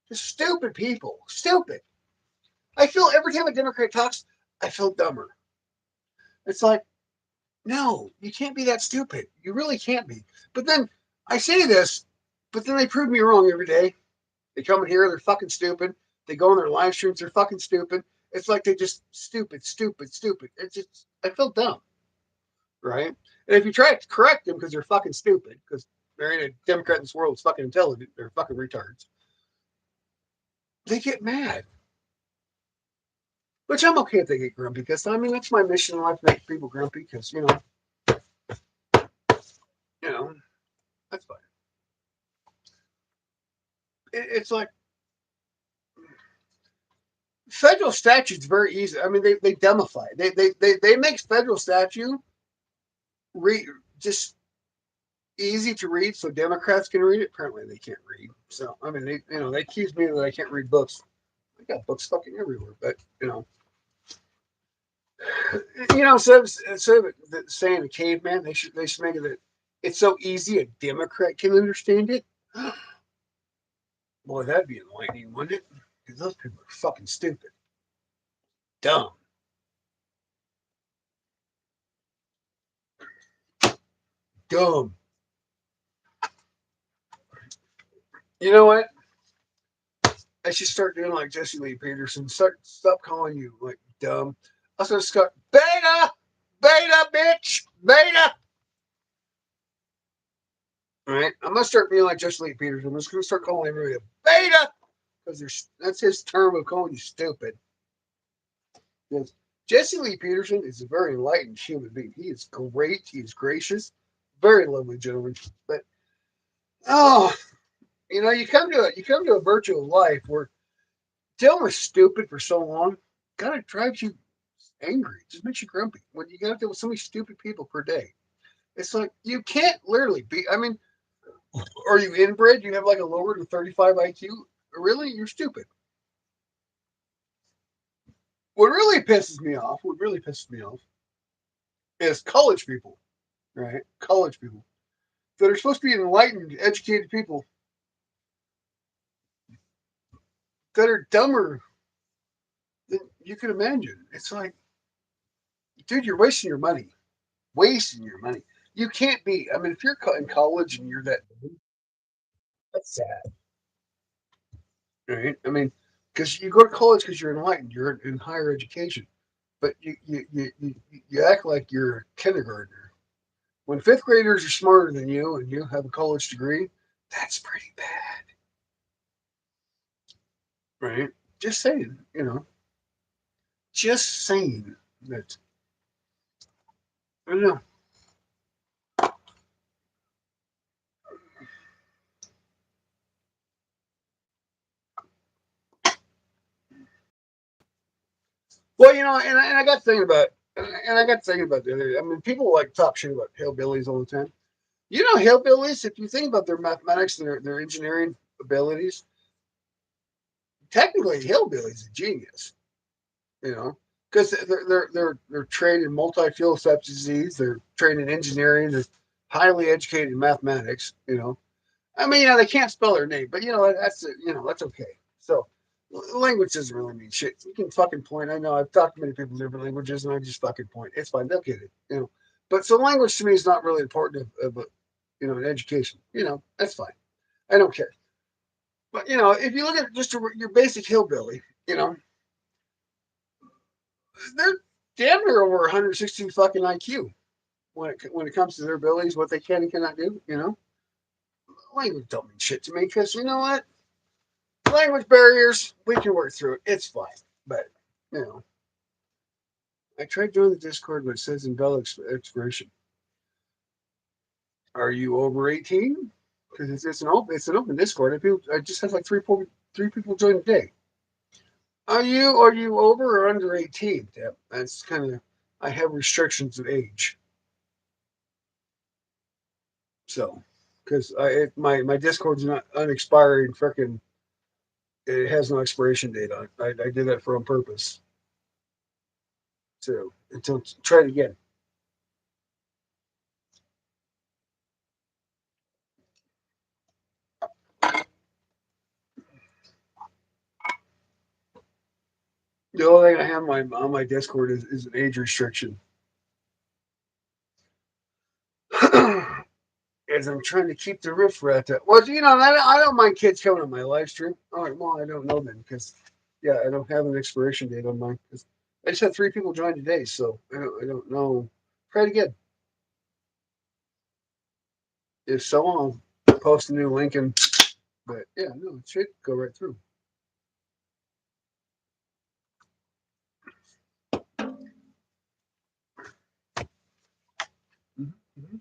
Just stupid people. Stupid. I feel every time a Democrat talks, I feel dumber. It's like, no, you can't be that stupid. You really can't be. But then I say this, but then they prove me wrong every day. They come in here, they're fucking stupid. They go on their live streams, they're fucking stupid. It's like they just stupid. It's just, I feel dumb, right? And if you try to correct them because they're fucking stupid, because there ain't a Democrat in this world that's fucking intelligent, they're fucking retards, they get mad. Which I'm okay if they get grumpy, because I mean that's my mission in life, to make people grumpy, because you know, that's fine. It's like federal statute's very easy. I mean, they demify. They make federal statute re just. easy to read so Democrats can read it. Apparently they can't read. So I mean, they accuse me that I can't read books. I got books fucking everywhere, but instead of saying a caveman, they should make it that it's so easy a Democrat can understand it. Boy, that'd be enlightening, wouldn't it? Because those people are fucking stupid, dumb, dumb. You know what? I should start doing like Jesse Lee Peterson. Stop calling you like dumb. I was gonna start beta, beta, bitch, beta. All right, I'm gonna start being like Jesse Lee Peterson. I'm just gonna start calling everybody a beta because that's his term of calling you stupid. Because Jesse Lee Peterson is a very enlightened human being. He is great. He is gracious, very lovely gentleman. But oh, you come to a virtual life where dealing with stupid for so long kind of drives you angry. It just makes you grumpy when you got to deal with so many stupid people per day. It's like you can't literally be. I mean, are you inbred? You have like a lower than 35 IQ? Really? You're stupid. What really pisses me off is college people, right? College people that are supposed to be enlightened, educated people that are dumber than you could imagine. It's like, dude, you're wasting your money. Wasting your money. You can't be. I mean, if you're in college and you're that, that's sad, right? I mean, because you go to college because you're enlightened, you're in higher education, but you act like you're a kindergartner. When fifth graders are smarter than you and you have a college degree, that's pretty bad, right? Just saying, just saying that. I don't know. Well, and I got thinking about, and I got thinking about the other. I mean, people like talk shit about hillbillies all the time. Hillbillies. If you think about their mathematics and their engineering abilities, technically, hillbillies a genius. You know, because they're trained in multi-field subsidies. They're trained in engineering. They're highly educated in mathematics. I mean, they can't spell their name, but that's okay. So language doesn't really mean shit. You can fucking point. I know I've talked to many people in different languages, and I just fucking point. It's fine. They'll get it. But so language to me is not really important of in education. That's fine. I don't care. But if you look at just your basic hillbilly, they're damn near over 116 fucking IQ when it comes to their abilities, what they can and cannot do. Language don't mean shit to me because you know what? Language barriers, we can work through it. It's fine. But, you know, I tried doing the Discord, but it says invalid expiration. Are you over 18? Because it's an open Discord. I just have like three people join a day. Are you over or under 18? Yeah, that's kind of I have restrictions of age. So because my Discord's not unexpiring freaking it has no expiration date on it. I did that for on purpose. So until try it again. The only thing I have on my Discord is an age restriction. As I'm trying to keep the riff rat that well, I don't mind kids coming on my live stream. All right, well, I don't know then because yeah, I don't have an expiration date on mine. Cause I just had three people join today, so I don't know. Try it again. If so, I'll post a new link and but yeah, no, it should go right through. Mm-hmm.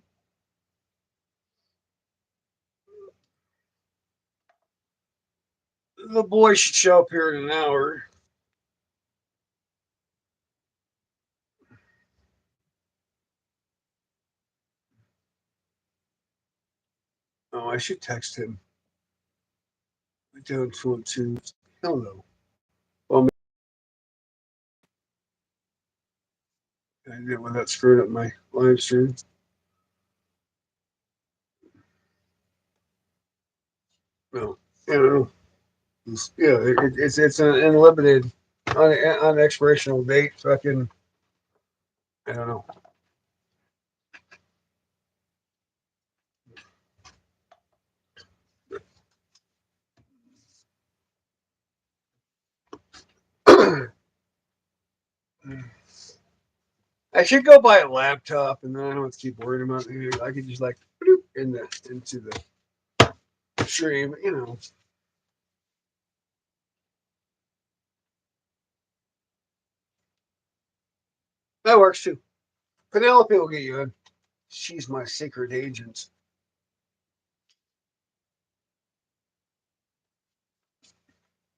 The boy should show up here in an hour. Oh, I should text him. I don't want to. Hello. Well, I did it without screwing up my live stream. No, I don't know. Yeah, it's an unlimited, on expirational date. Fucking, I don't know. I should go buy a laptop, and then I don't have to keep worrying about it. I could just like bloop into the stream, you know. That works too. Penelope will get you in. She's my secret agent.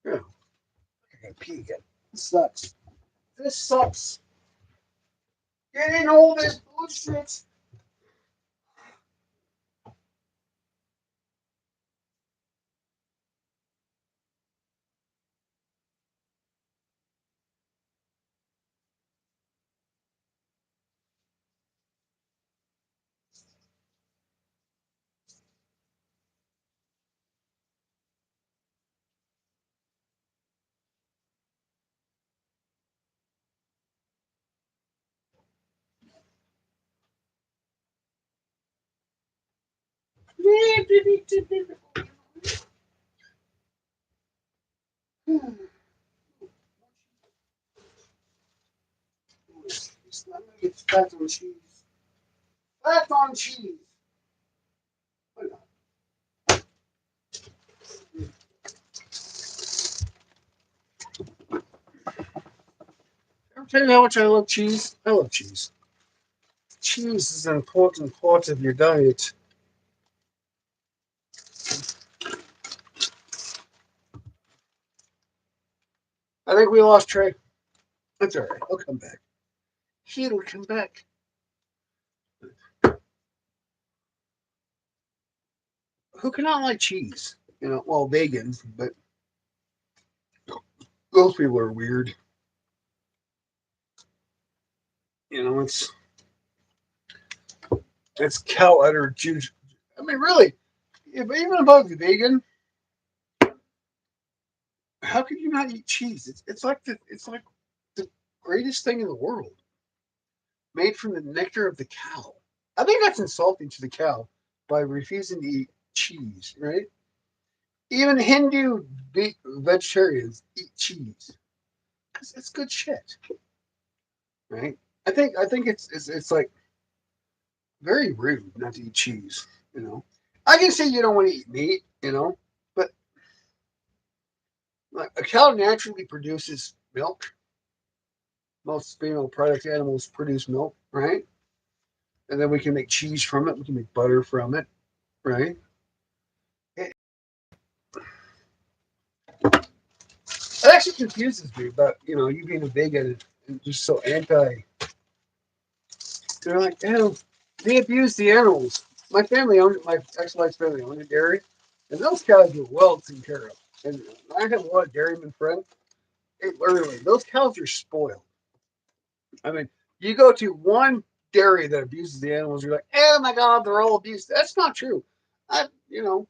Yeah, I gotta pee again. This sucks. This sucks. Getting all this bullshit. It's fat on cheese. Fat on cheese. Ever tell you how much I love cheese? I love cheese. Cheese is an important part of your diet. I think we lost Trey. That's all right. He'll come back. He'll come back. Who cannot like cheese? You know, well, vegans, but those people are weird. You know, it's cow udder juice. I mean, really, if even above the vegan, how could you not eat cheese? It's like the greatest thing in the world, made from the nectar of the cow. I think that's insulting to the cow by refusing to eat cheese, right? Even Hindu vegetarians eat cheese because it's good shit, right? I think it's like very rude not to eat cheese. You know, I can see you don't want to eat meat, you know, but like a cow naturally produces milk. Most female product animals produce milk, right? And then we can make cheese from it. We can make butter from it, right? It, it actually confuses me about you being a vegan and just so anti. They're like, damn, they abuse the animals. My ex-wife's family owned a dairy, and those cows were well taken care of. And I have a lot of dairymen friends. Literally, those cows are spoiled. I mean, you go to one dairy that abuses the animals, you're like, oh my god, they're all abused. That's not true. I, you know,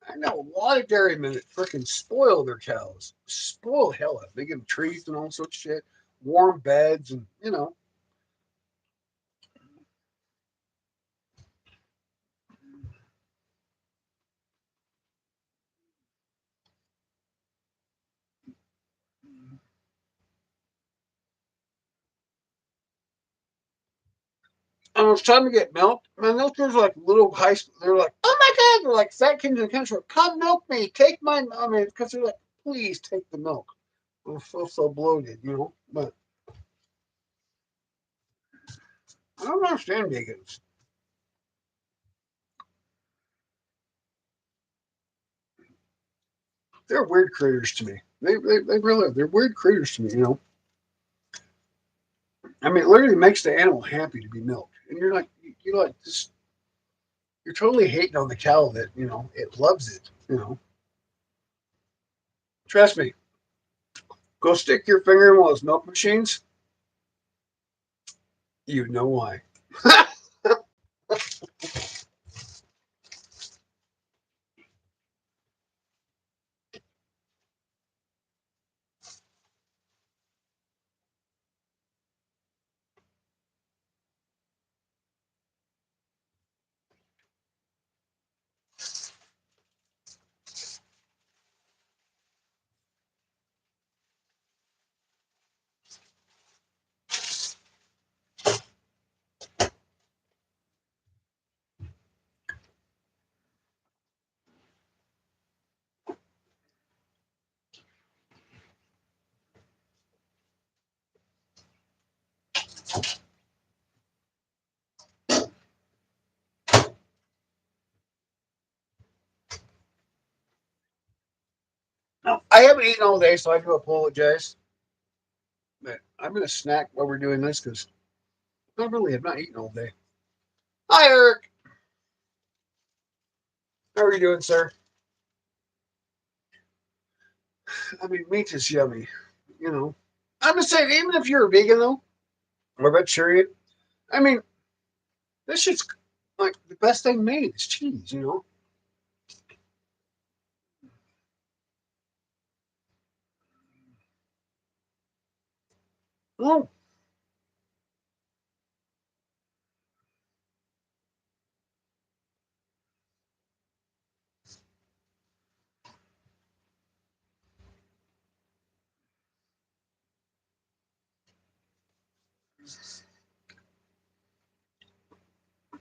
I know a lot of dairymen that freaking spoil their cows, spoil hell out. They give them trees and all sorts of shit, warm beds, and And it's time to get milk. My milkers are like little high school. They're like, oh my god, they're like fat kids in the country. Come milk me, take my. I mean, because they're like, please take the milk. I feel so bloated, But I don't understand vegans. They're weird critters to me. They really are. They're weird critters to me. I mean, it literally makes the animal happy to be milked, and you're like this. you're totally hating on the cow that, you know, it loves it, you know. Trust me. Go stick your finger in one of those milk machines. You know why. No, I haven't eaten all day, so I do apologize. But I'm going to snack while we're doing this because I really have not eaten all day. Hi, Eric. How are you doing, sir? I mean, meat is yummy. You know, I'm just saying, even if you're a vegan, though, or vegetarian, I mean, this shit's like the best thing made is cheese, you know? Well,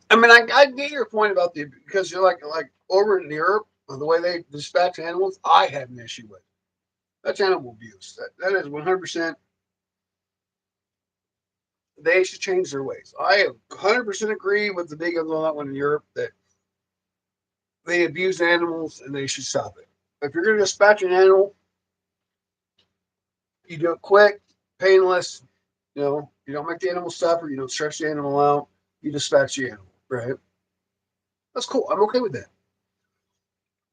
I mean, I get your point about the because you're like over in Europe, the way they dispatch animals, I have an issue with. That's animal abuse. That is 100%. They should change their ways. I 100% agree with the big on that one in Europe that they abuse animals and they should stop it. If you're going to dispatch an animal, you do it quick, painless. You know, you don't make the animal suffer. You don't stress the animal out. You dispatch the animal, right? That's cool. I'm okay with that.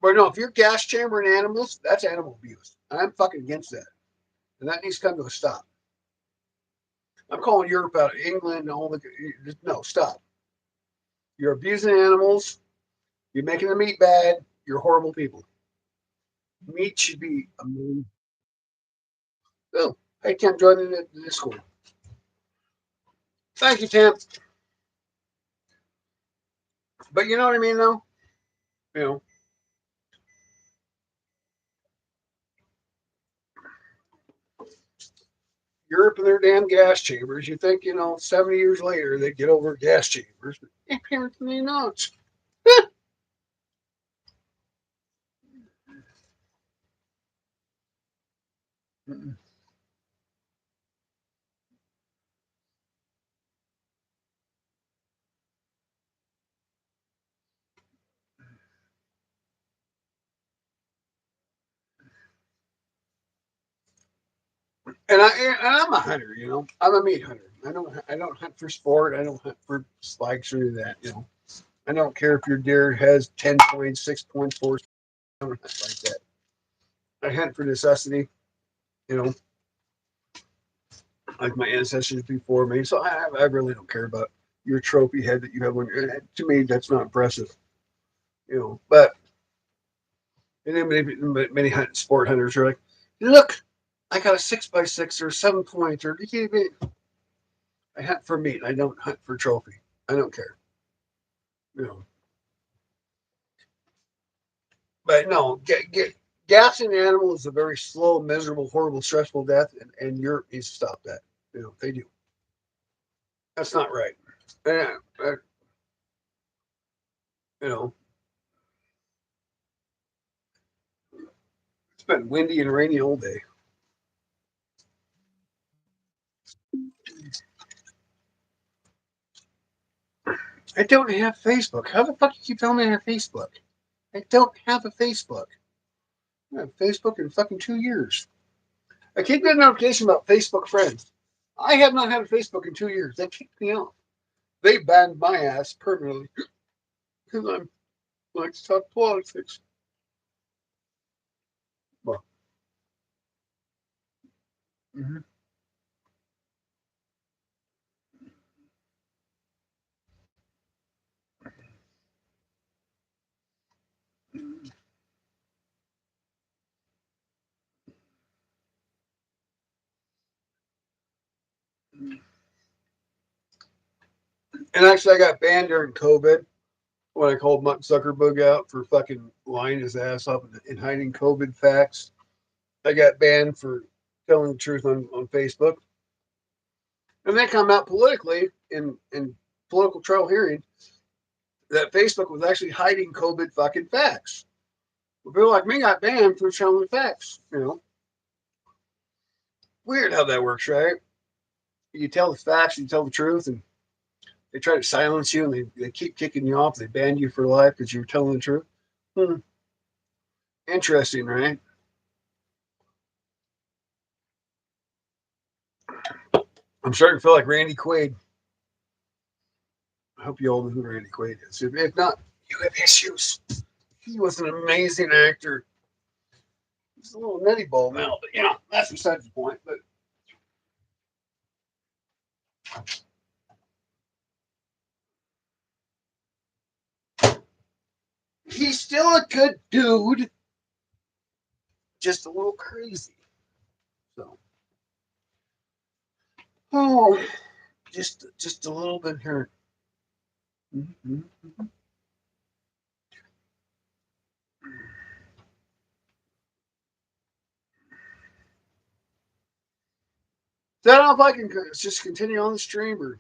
But no, if you're gas chambering animals, that's animal abuse. And I'm fucking against that. And that needs to come to a stop. I'm calling Europe out, England, and all the. No, stop. You're abusing animals. You're making the meat bad. You're horrible people. Meat should be a main. Oh, hey, Tim, join in the Discord. Thank you, Tim. But you know what I mean, though? You know, Europe and their damn gas chambers. You think, you know, 70 years later they get over gas chambers. But apparently not. And I'm a hunter, you know. I'm a meat hunter. I don't hunt for sport. I don't hunt for spikes or any of that, you know. I don't care if your deer has 10 points, 6.4. I don't hunt like that. I hunt for necessity, you know, like my ancestors before me. So I really don't care about your trophy head that you have on your. To me, that's not impressive, you know. But and then many sport hunters are like, look, I got a 6x6 or 7 points or I hunt for meat. I don't hunt for trophy. I don't care, you know. But no, gassing an animal is a very slow, miserable, horrible, stressful death, and Europe needs to stop that. You know, they do. That's not right. And, you know, it's been windy and rainy all day. I don't have Facebook. How the fuck you keep telling me I have Facebook? I don't have a Facebook. I have Facebook in fucking 2 years. I keep getting a notification about Facebook friends. I have not had a Facebook in 2 years. They kicked me off. They banned my ass permanently because I like to talk politics. Well, mm-hmm, and actually, I got banned during COVID when I called Mark Zuckerberg out for fucking lying his ass up and hiding COVID facts. I got banned for telling the truth on Facebook. And they come out politically in political trial hearing that Facebook was actually hiding COVID fucking facts. But people like me got banned for telling the facts. Weird how that works, right? You tell the facts, you tell the truth, and they try to silence you, and they keep kicking you off. They ban you for life because you're telling the truth. Hmm. Interesting, right? I'm starting to feel like Randy Quaid. I hope you all know who Randy Quaid is. If not, you have issues. He was an amazing actor. He's a little nutty ball now, but that's besides the point. But he's still a good dude, just a little crazy. So, oh, just a little bit hurt. Mm-hmm. So I don't know if I can just continue on the stream or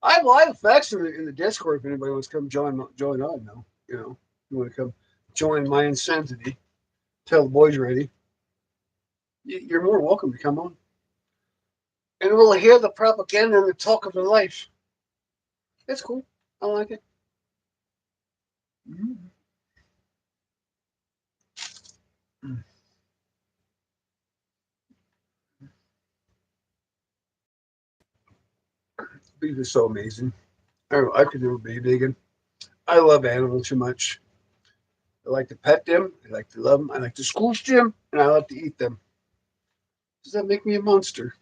I have live effects in the Discord if anybody wants to come join on now. You want to come join my insanity. Tell the boys ready. You're more welcome to come on. And we'll hear the propaganda and the talk of the life. It's cool. I like it. Mm-hmm. Beef is so amazing. I could never be vegan. I love animals too much. I like to pet them. I like to love them. I like to squish them, and I love to eat them. Does that make me a monster?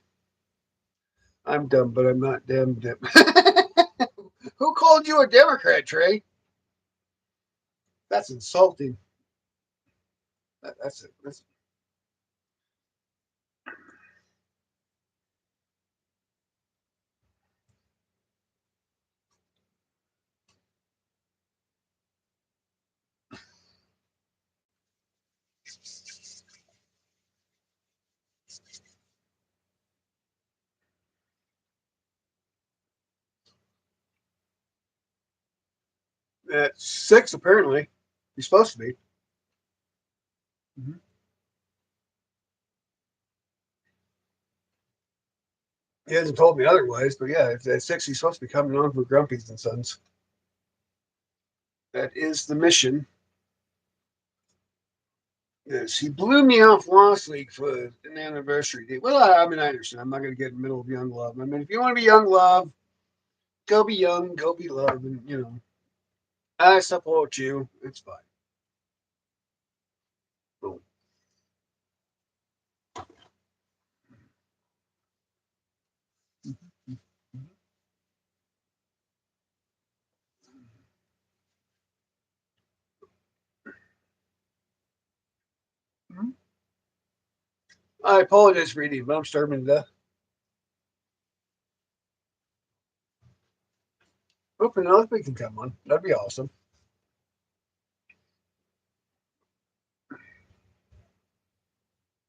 I'm dumb, but I'm not damn dim. Who called you a Democrat, Trey? That's insulting. That's it. At 6, apparently. He's supposed to be. Mm-hmm. He hasn't told me otherwise, but yeah, at 6, he's supposed to be coming on for Grumpy's and Sons. That is the mission. Yes, he blew me off last week for an anniversary date. Well, I understand. I'm not going to get in the middle of young love. I mean, if you want to be young love, go be young, go be love, and I support you. It's fine. Boom. I apologize for eating, but I'm starving to death. Oh, Penelope can come on. That'd be awesome.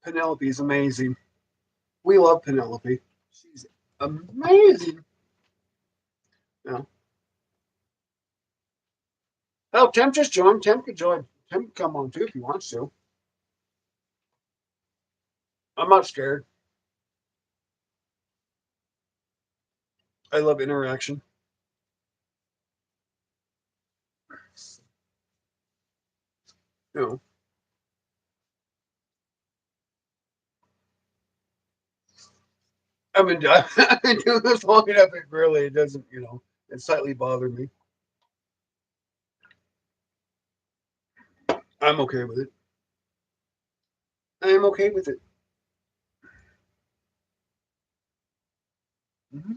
Penelope is amazing. We love Penelope. She's amazing. Yeah. Oh, Tim just joined. Tim could join. Tim can come on too if he wants to. I'm not scared. I love interaction. You know, I've been, I've been doing this long enough. It really, it doesn't, it slightly bothered me. I'm okay with it. I am okay with it. Hmm.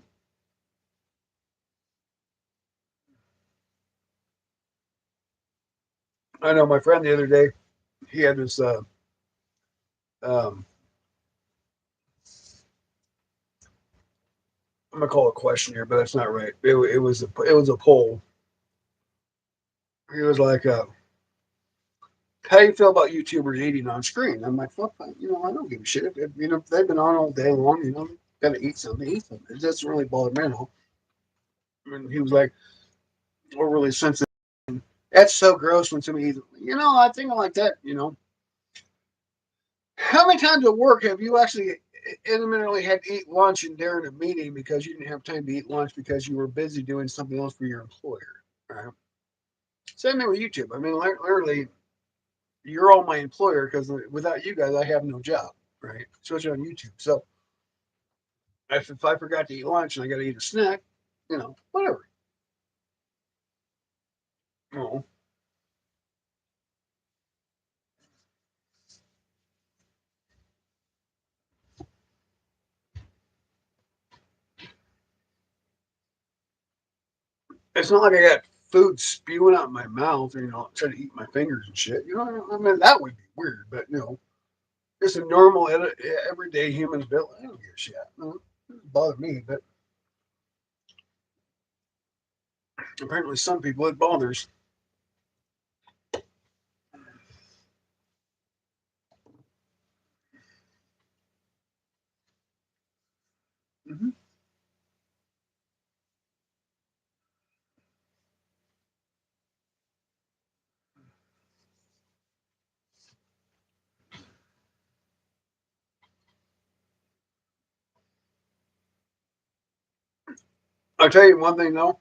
I know my friend the other day, he had this, um, I'm gonna call it a question here, but that's not right. It was a poll. He was like, "How do you feel about YouTubers eating on screen?" I'm like, "Fuck, I don't give a shit. If they've been on all day long, gotta eat something, eat something. It doesn't really bother me at all." And he was like, "We're really sensitive. That's so gross when somebody eats." I think like that. How many times at work have you actually intermittently had to eat lunch and during a meeting because you didn't have time to eat lunch because you were busy doing something else for your employer? Right. Same thing with YouTube. I mean, literally, you're all my employer because without you guys, I have no job, right? Especially on YouTube. So if I forgot to eat lunch and I got to eat a snack, whatever. Well, it's not like I got food spewing out my mouth, or trying to eat my fingers and shit. I mean that would be weird, but just a normal everyday human bill. I don't give a shit. No, it doesn't bother me, but apparently some people it bothers. Hmm. I'll tell you one thing though.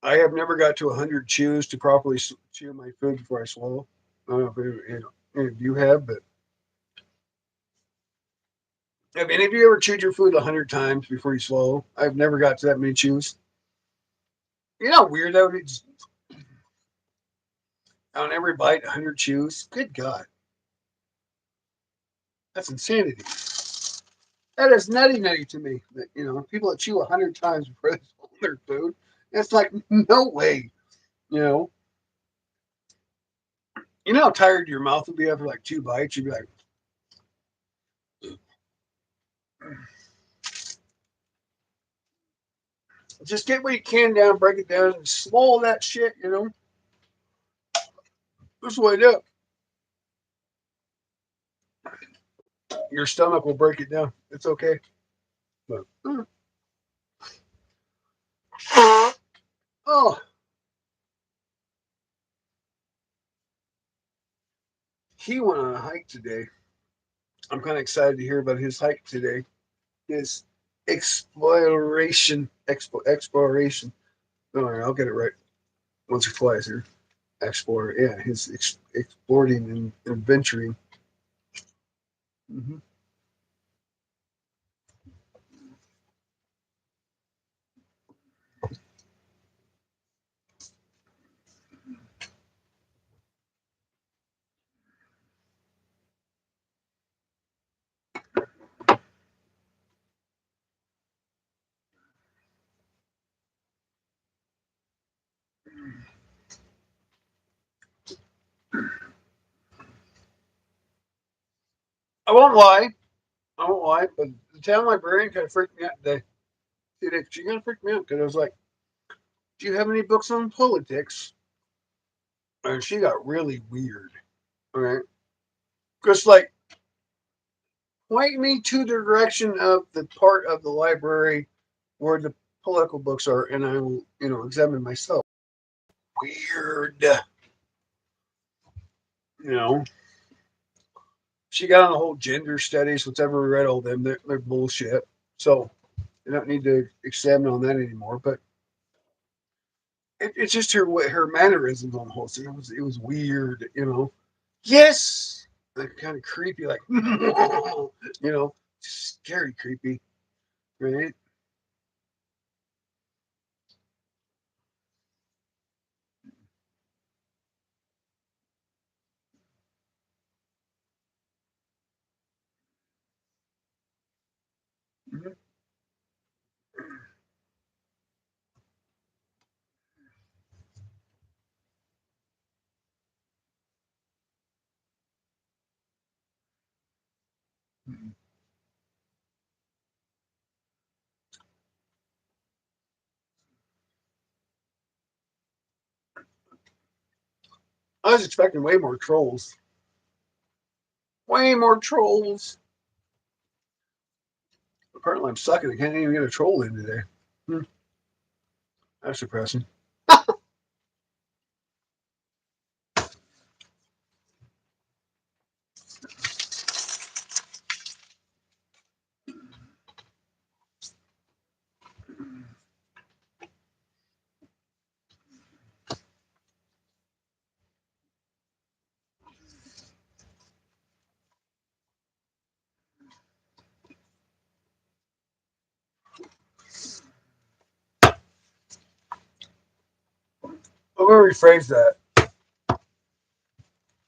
I have never got to 100 chews to properly chew my food before I swallow. I don't know if any of you have, but have any of you ever chewed your food 100 times before you swallow? I've never got to that many chews. You know how weird that would be? Just on every bite, 100 chews. Good God, that's insanity. That is nutty nutty to me. That people that chew 100 times before they swallow their food. It's like no way. You know, how tired your mouth would be after like 2 bites. You'd be like, just get what you can down, break it down, and swallow that shit. That's the way to do it. Your stomach will break it down. It's okay. But, oh, he went on a hike today. I'm kind of excited to hear about his hike today. His exploration. All right, I'll get it right once or twice here. Explorer, yeah, his exploring and venturing. Hmm. I won't lie. I won't lie, but the town librarian kind of freaked me out today. She kind of freaked me out because I was like, "Do you have any books on politics?" And she got really weird. All right, just like point me to the direction of the part of the library where the political books are, and I will, examine myself. Weird, you know. She got on the whole gender studies. Whatever we read all them, they're bullshit. So I don't need to examine on that anymore. But it's just her mannerisms on the whole thing. It was weird. Yes, like kind of creepy, like you know. Scary, creepy, right? Mhm. I was expecting way more trolls. Way more trolls. Apparently, I'm sucking. I can't even get a troll in today. Hmm, that's depressing. I'm gonna rephrase that.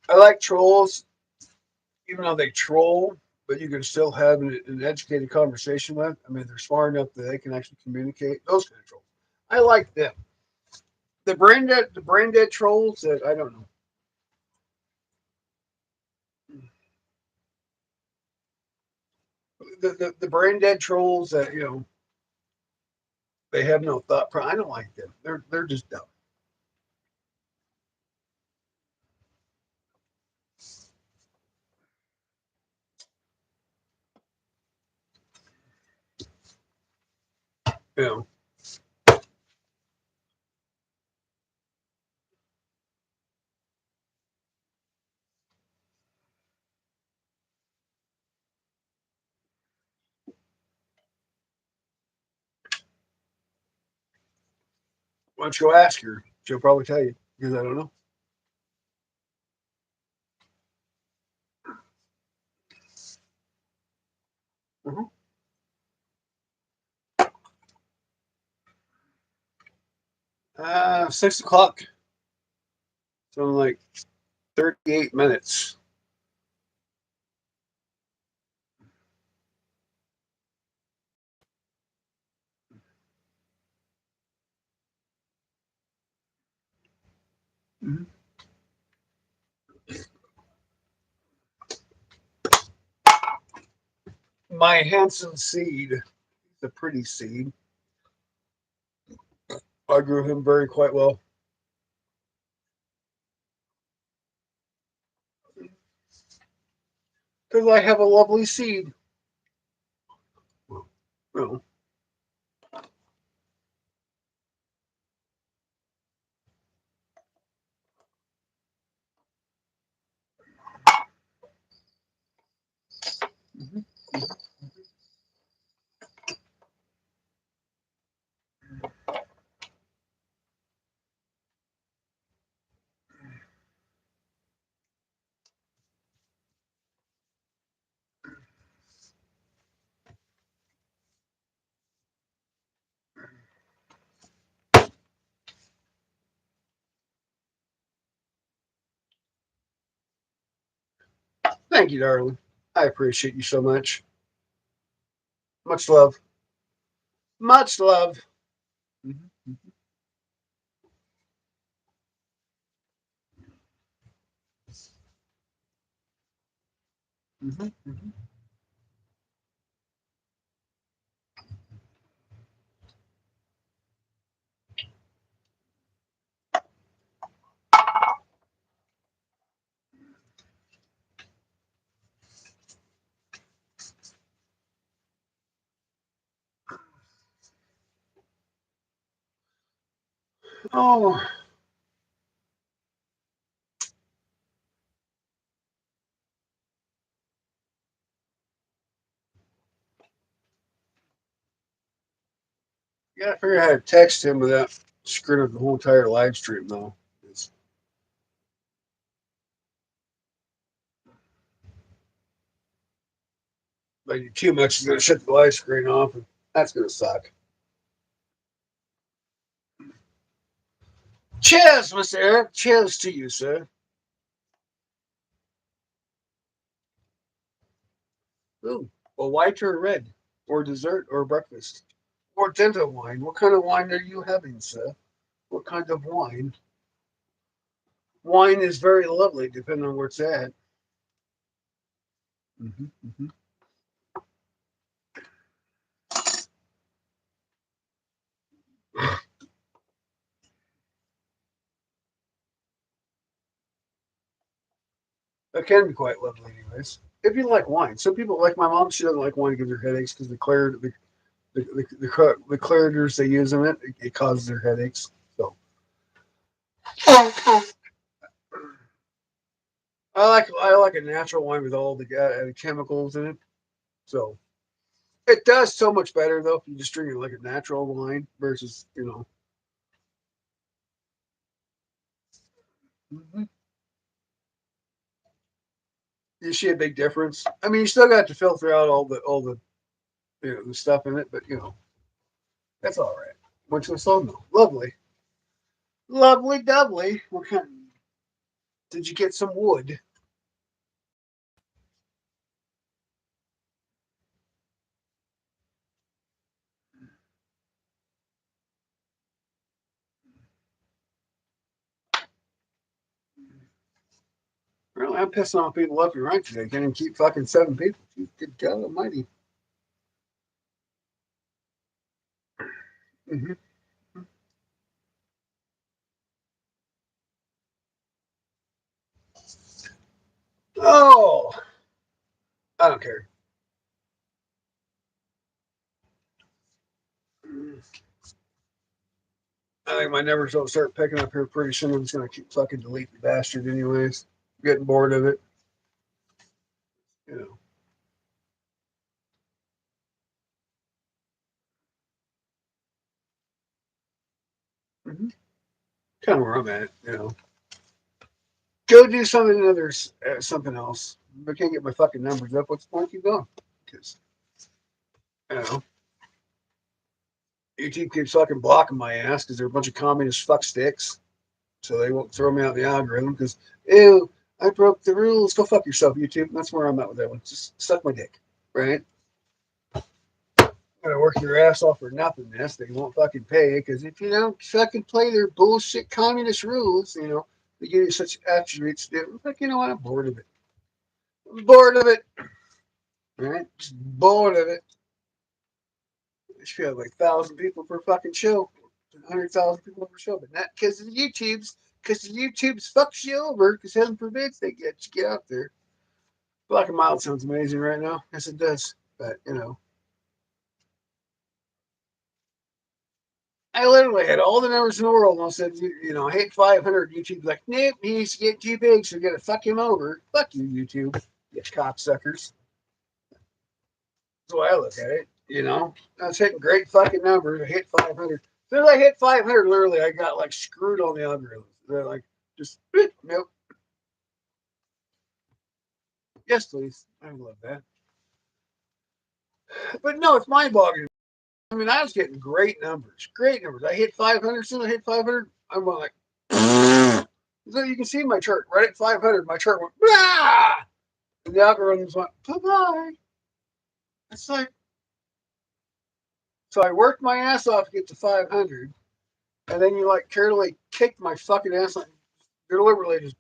I like trolls, even though they troll, but you can still have an educated conversation with. I mean, they're smart enough that they can actually communicate. Those kind of trolls. I like them. The brain dead trolls that I don't know. The brain dead trolls that they have no thought. I don't like them. They're just dumb. You know. Why don't you go ask her? She'll probably tell you because I don't know. Mhm. 6 o'clock. So in like 38 minutes. Mhm. My Hanson seed, the pretty seed. I grew him very quite well because I have a lovely seed. Well, mhm. Thank you, darling. I appreciate you so much. Much love. Much love. Mhm, mhm, mhm. Oh, yeah, I figured out how to text him without screwing up the whole entire live stream, though. It's- If I do too much, it's going to shut the live screen off, and that's going to suck. Cheers, Mr. Eric. Cheers to you, sir. Ooh, a white or red, or dessert, or breakfast, or dinner wine. What kind of wine are you having, sir? What kind of wine? Wine is very lovely, depending on where it's at. Mm-hmm. That can be quite lovely, anyways. If you like wine, some people like my mom. She doesn't like wine because her headaches because the clariters they use in it causes her headaches. So I like a natural wine with all the chemicals in it. So it does so much better though if you just drink it like a natural wine versus Mm-hmm. You see a big difference. I mean, you still got to filter out all the the stuff in it, but that's all right. Which was so lovely, lovely, doubly. What kind? Did you get some wood? Really, I'm pissing off people left and right today. Can't even keep fucking 7 people. Good God Almighty. Mm-hmm. Oh, I don't care. I think my numbers don't start picking up here pretty soon. I'm just gonna keep fucking delete the bastard anyways. Getting bored of it, you know. Mm-hmm. Kind of where I'm at. Go do something others, something else. If I can't get my fucking numbers up, what's the point? Keep going. Because you know, YouTube keeps fucking blocking my ass because they're a bunch of communist fuck sticks. So they won't throw me out the algorithm because ew, I broke the rules. Go fuck yourself, YouTube. That's where I'm at with that one. Just suck my dick, right? Gotta work your ass off for nothingness. They won't fucking pay because if you don't fucking play their bullshit communist rules, they give you such attributes. Like, you know what? I'm bored of it. I'm bored of it. Right? Just bored of it. It should have like 1,000 people per fucking show, 100,000 people per show, but not because of YouTube's. Because YouTube's fucks you over. Because heaven forbids they get out there. Black and Mild sounds amazing right now. Yes, it does. But I literally had all the numbers in the world, and I said, I hate 500. YouTube's like, nope, he needs to get too big, so we got to fuck him over. Fuck you, YouTube, you cocksuckers. That's the way I look at it. I was hitting great fucking numbers. I hit 500. As soon as I hit 500, literally, I got like screwed on the algorithms. They're like, just nope. Yes, please. I love that. But no, it's mind boggling. I mean, I was getting great numbers. Great numbers. I hit 500. As soon as I hit 500, I'm like, so you can see my chart right at 500. My chart went, ah! And the algorithms went, bye bye. It's like, so I worked my ass off to get to 500. And then you like carefully kicked my fucking ass, like, deliberately just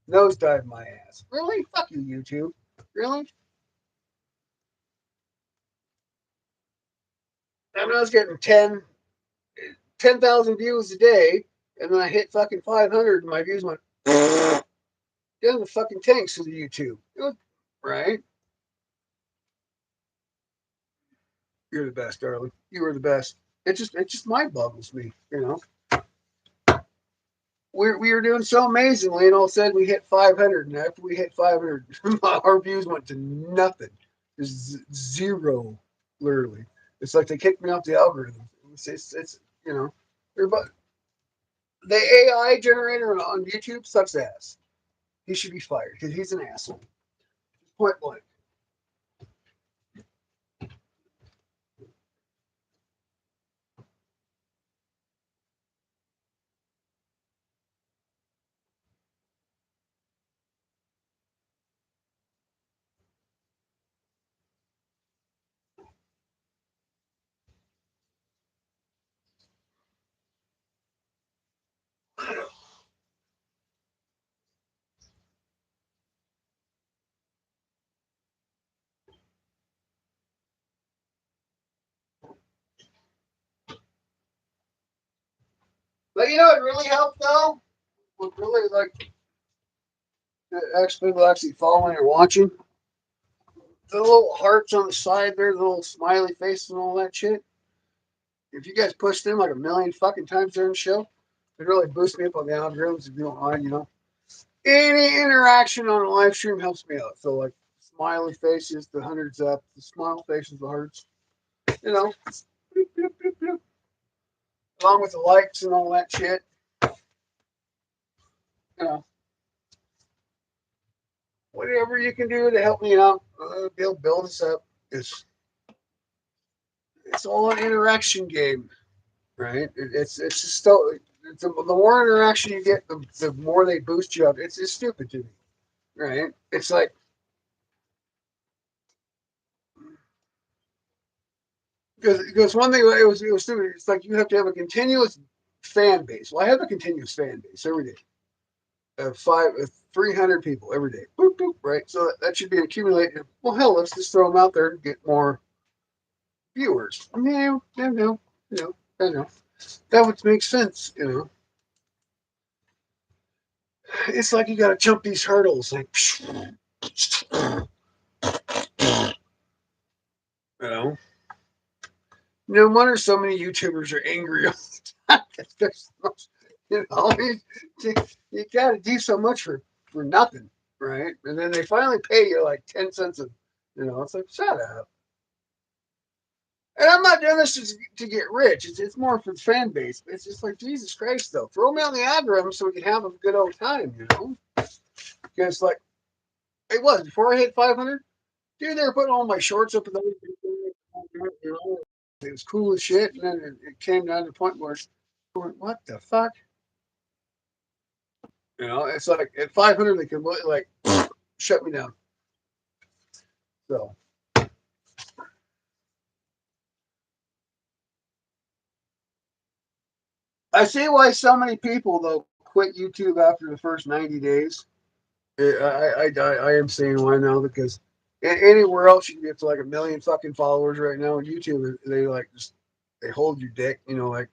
nosedive my ass. Really? Fuck you, YouTube. Really? I mean, I was getting 10,000 views a day, and then I hit fucking 500, and my views went down the fucking tanks to the YouTube. Right? You're the best, darling. You were the best. It just mind boggles me. We were doing so amazingly, and all of a sudden we hit 500, and after we hit 500, our views went to nothing. There's zero, literally. It's like they kicked me off the algorithm. It's you know, but the AI generator on YouTube sucks ass. He should be fired because he's an asshole. Point blank. You know what really helped though? What really like actually people actually following or watching? The little hearts on the side there, the little smiley faces and all that shit. If you guys push them like a million fucking times during the show, it really boosts me up on the algorithms if you don't mind, you know. Any interaction on a live stream helps me out. So like smiley faces, the hundreds up, the smile faces, the hearts, you know, bloop, bloop, bloop, bloop. Along with the likes and all that shit, you know, whatever you can do to help me out, build this up. It's it's all an interaction game, right? It's just so the more interaction you get, the more they boost you up. It's stupid to me, right? It's like because one thing it was stupid. It's like you have to have a continuous fan base. Well, I have a continuous fan base every day. 300 people every day. Boop boop. Right. So that should be accumulated. Well, hell, let's just throw them out there and get more viewers. No, no, no, no, no, no. That would make sense. You know, it's like you got to jump these hurdles. Like, you know, no wonder so many YouTubers are angry all the time. There's so much, you know, you got to do so much for nothing, right? And then they finally pay you like 10 cents a, you know, it's like, shut up. And I'm not doing this to get rich. It's more for the fan base. It's just like, Jesus Christ, though. Throw me on the algorithm so we can have a good old time, you know? Because, like, it was before I hit 500, dude, they were putting all my shorts up in the, you know, it was cool as shit. And then it came down to the point where, what the fuck? You know, it's like at 500, they can, like, shut me down. So, I see why so many people, though, quit YouTube after the first 90 days. I am saying why now because anywhere else you can get to like a million fucking followers right now on YouTube. They like just they hold your dick, you know, like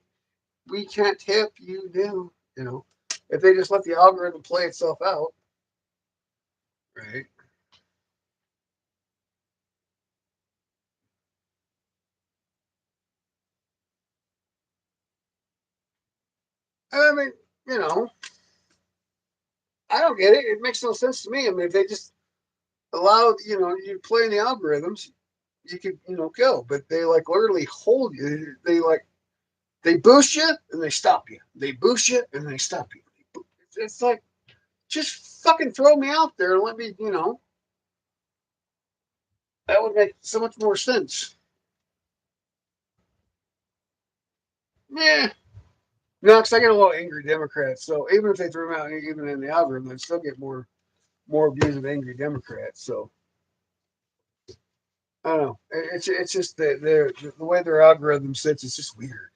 we can't tip you down, you know. If they just let the algorithm play itself out, right? I mean, you know, I don't get it. It makes no sense to me. I mean, if they just allowed, you know, you play in the algorithms, you could, you know, go. But they like literally hold you. They boost you and they stop you. They boost you and they stop you. It's like just fucking throw me out there and let me, you know, that would make so much more sense. Yeah. No, because I get a lot of angry Democrats. So even if they threw them out, even in the algorithm, I'd still get more views of angry Democrats. So I don't know. It's just that the way their algorithm sits. It's just weird.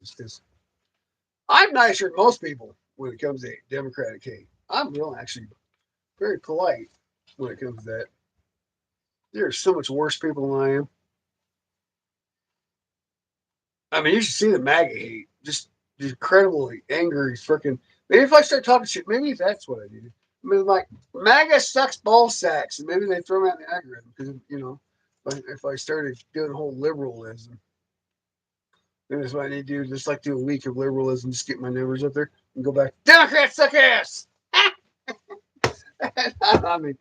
It's just I'm nicer than most people when it comes to Democratic hate. I'm real actually very polite when it comes to that. There are so much worse people than I am. I mean, you should see the MAGA hate. Just incredibly angry, freaking. Maybe if I start talking shit, maybe that's what I need. I mean, like MAGA sucks ball sacks, and maybe they throw me out in the algorithm because you know, if I started doing whole liberalism, then that's what I need to do. Just like do a week of liberalism, just get my numbers up there and go back. Democrats suck ass. I mean,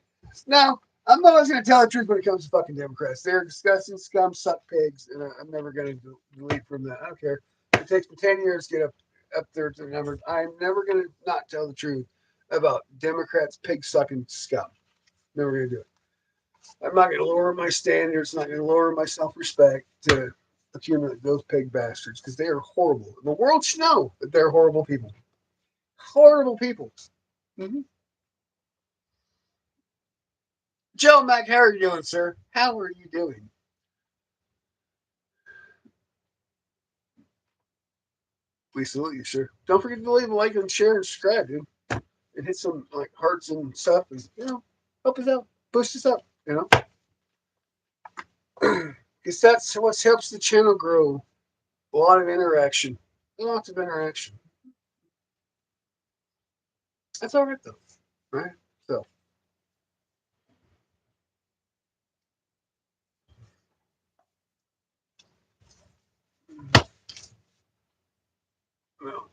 no, I'm always going to tell the truth when it comes to fucking Democrats. They're disgusting scum, suck pigs, and I'm never going to delete from that. I don't care. It takes me 10 years to get up there to the numbers. I'm never going to not tell the truth about Democrats, pig sucking scum. Never going to do it. I'm not going to lower my standards. I'm not going to lower my self respect to accumulate those pig bastards because they are horrible. The world should know that they're horrible people. Horrible people. Mm-hmm. Joe Mac, how are you doing, sir? How are you doing? We salute you, sir. Don't forget to leave a like and share and subscribe, dude. And hit some like hearts and stuff, and you know, help us out, boost us up, you know, because that's what helps the channel grow. A lot of interaction, lots of interaction. That's all right though, right? So, well,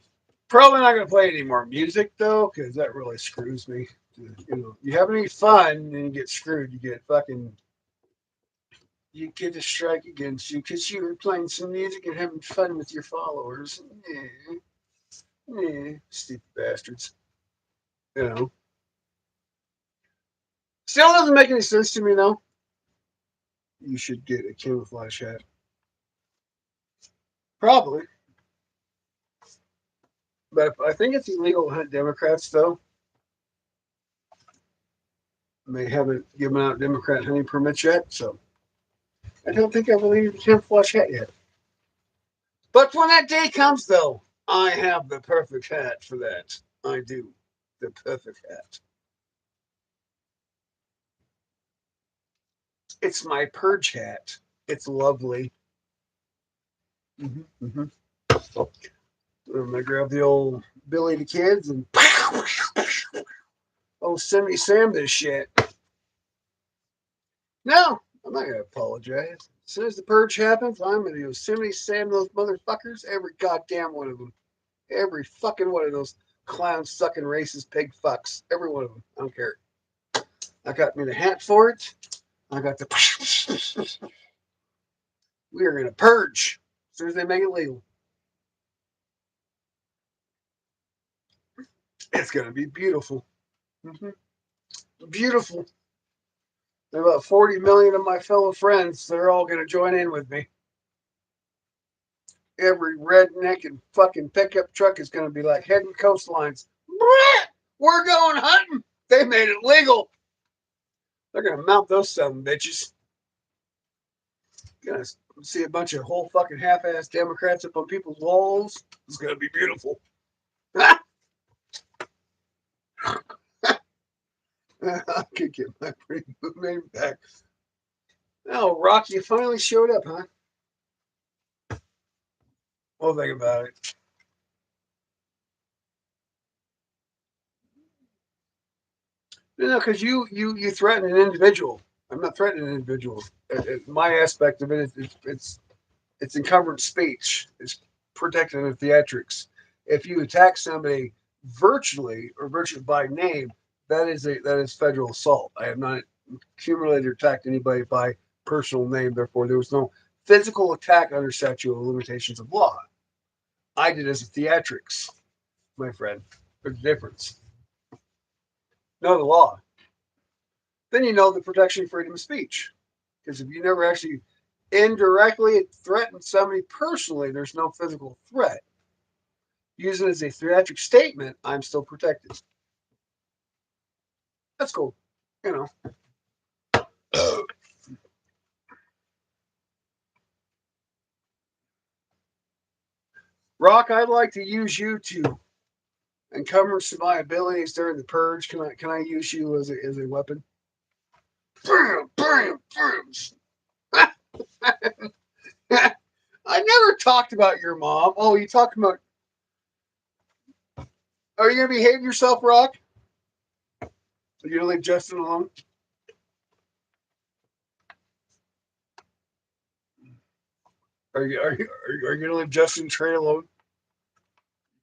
probably not gonna play any more music though, because that really screws me. You have any fun and you get screwed. You get a strike against you because you were playing some music and having fun with your followers. Yeah, yeah, stupid bastards. You know, still doesn't make any sense to me though. You should get a camouflage hat. Probably, but I think it's illegal to hunt Democrats though. They haven't given out Democrat hunting permits yet, so I don't think I believe the camouflage hat yet. But when that day comes, though, I have the perfect hat for that. I do. The perfect hat. It's my purge hat. It's lovely. Mm-hmm. So, I'm gonna grab the old Billy the Kids and oh, Simmy Sam this shit. No, I'm not gonna apologize. As soon as the purge happens, I'm gonna Yosemite Sam those motherfuckers. Every goddamn one of them. Every fucking one of those clown sucking racist pig fucks. Every one of them. I don't care. I got me the hat for it. I got the. We are gonna purge as soon as they make it legal. It's gonna be beautiful. Mm-hmm. Beautiful. There are about 40 million of my fellow friends. They're all gonna join in with me. Every redneck and fucking pickup truck is gonna be like heading coastlines. We're going hunting. They made it legal. They're gonna mount those some bitches. Gonna see a bunch of whole fucking half-ass Democrats up on people's walls. It's gonna be beautiful. I could get my pretty name back. Oh, Rocky, you finally showed up, huh? We'll think about it. No, because you threaten an individual. I'm not threatening an individual. My aspect of it is it's encumbered speech. It's protected in theatrics. If you attack somebody virtually or virtually by name, that is federal assault. I have not accumulated or attacked anybody by personal name. Therefore, there was no physical attack under statute of limitations of law. I did as a theatrics, my friend. There's a difference. Know the law. Then you know the protection of freedom of speech. Because if you never actually indirectly threaten somebody personally, there's no physical threat. Use it as a theatric statement, I'm still protected. That's cool. You know. Rock, I'd like to use you to encumber some of my abilities during the purge. Can I use you as a weapon? Bam, bam, bam. I never talked about your mom. Oh, you talked about. Are you gonna behave yourself, Rock? Are you gonna leave Justin alone? Are you gonna leave Justin and Trey alone?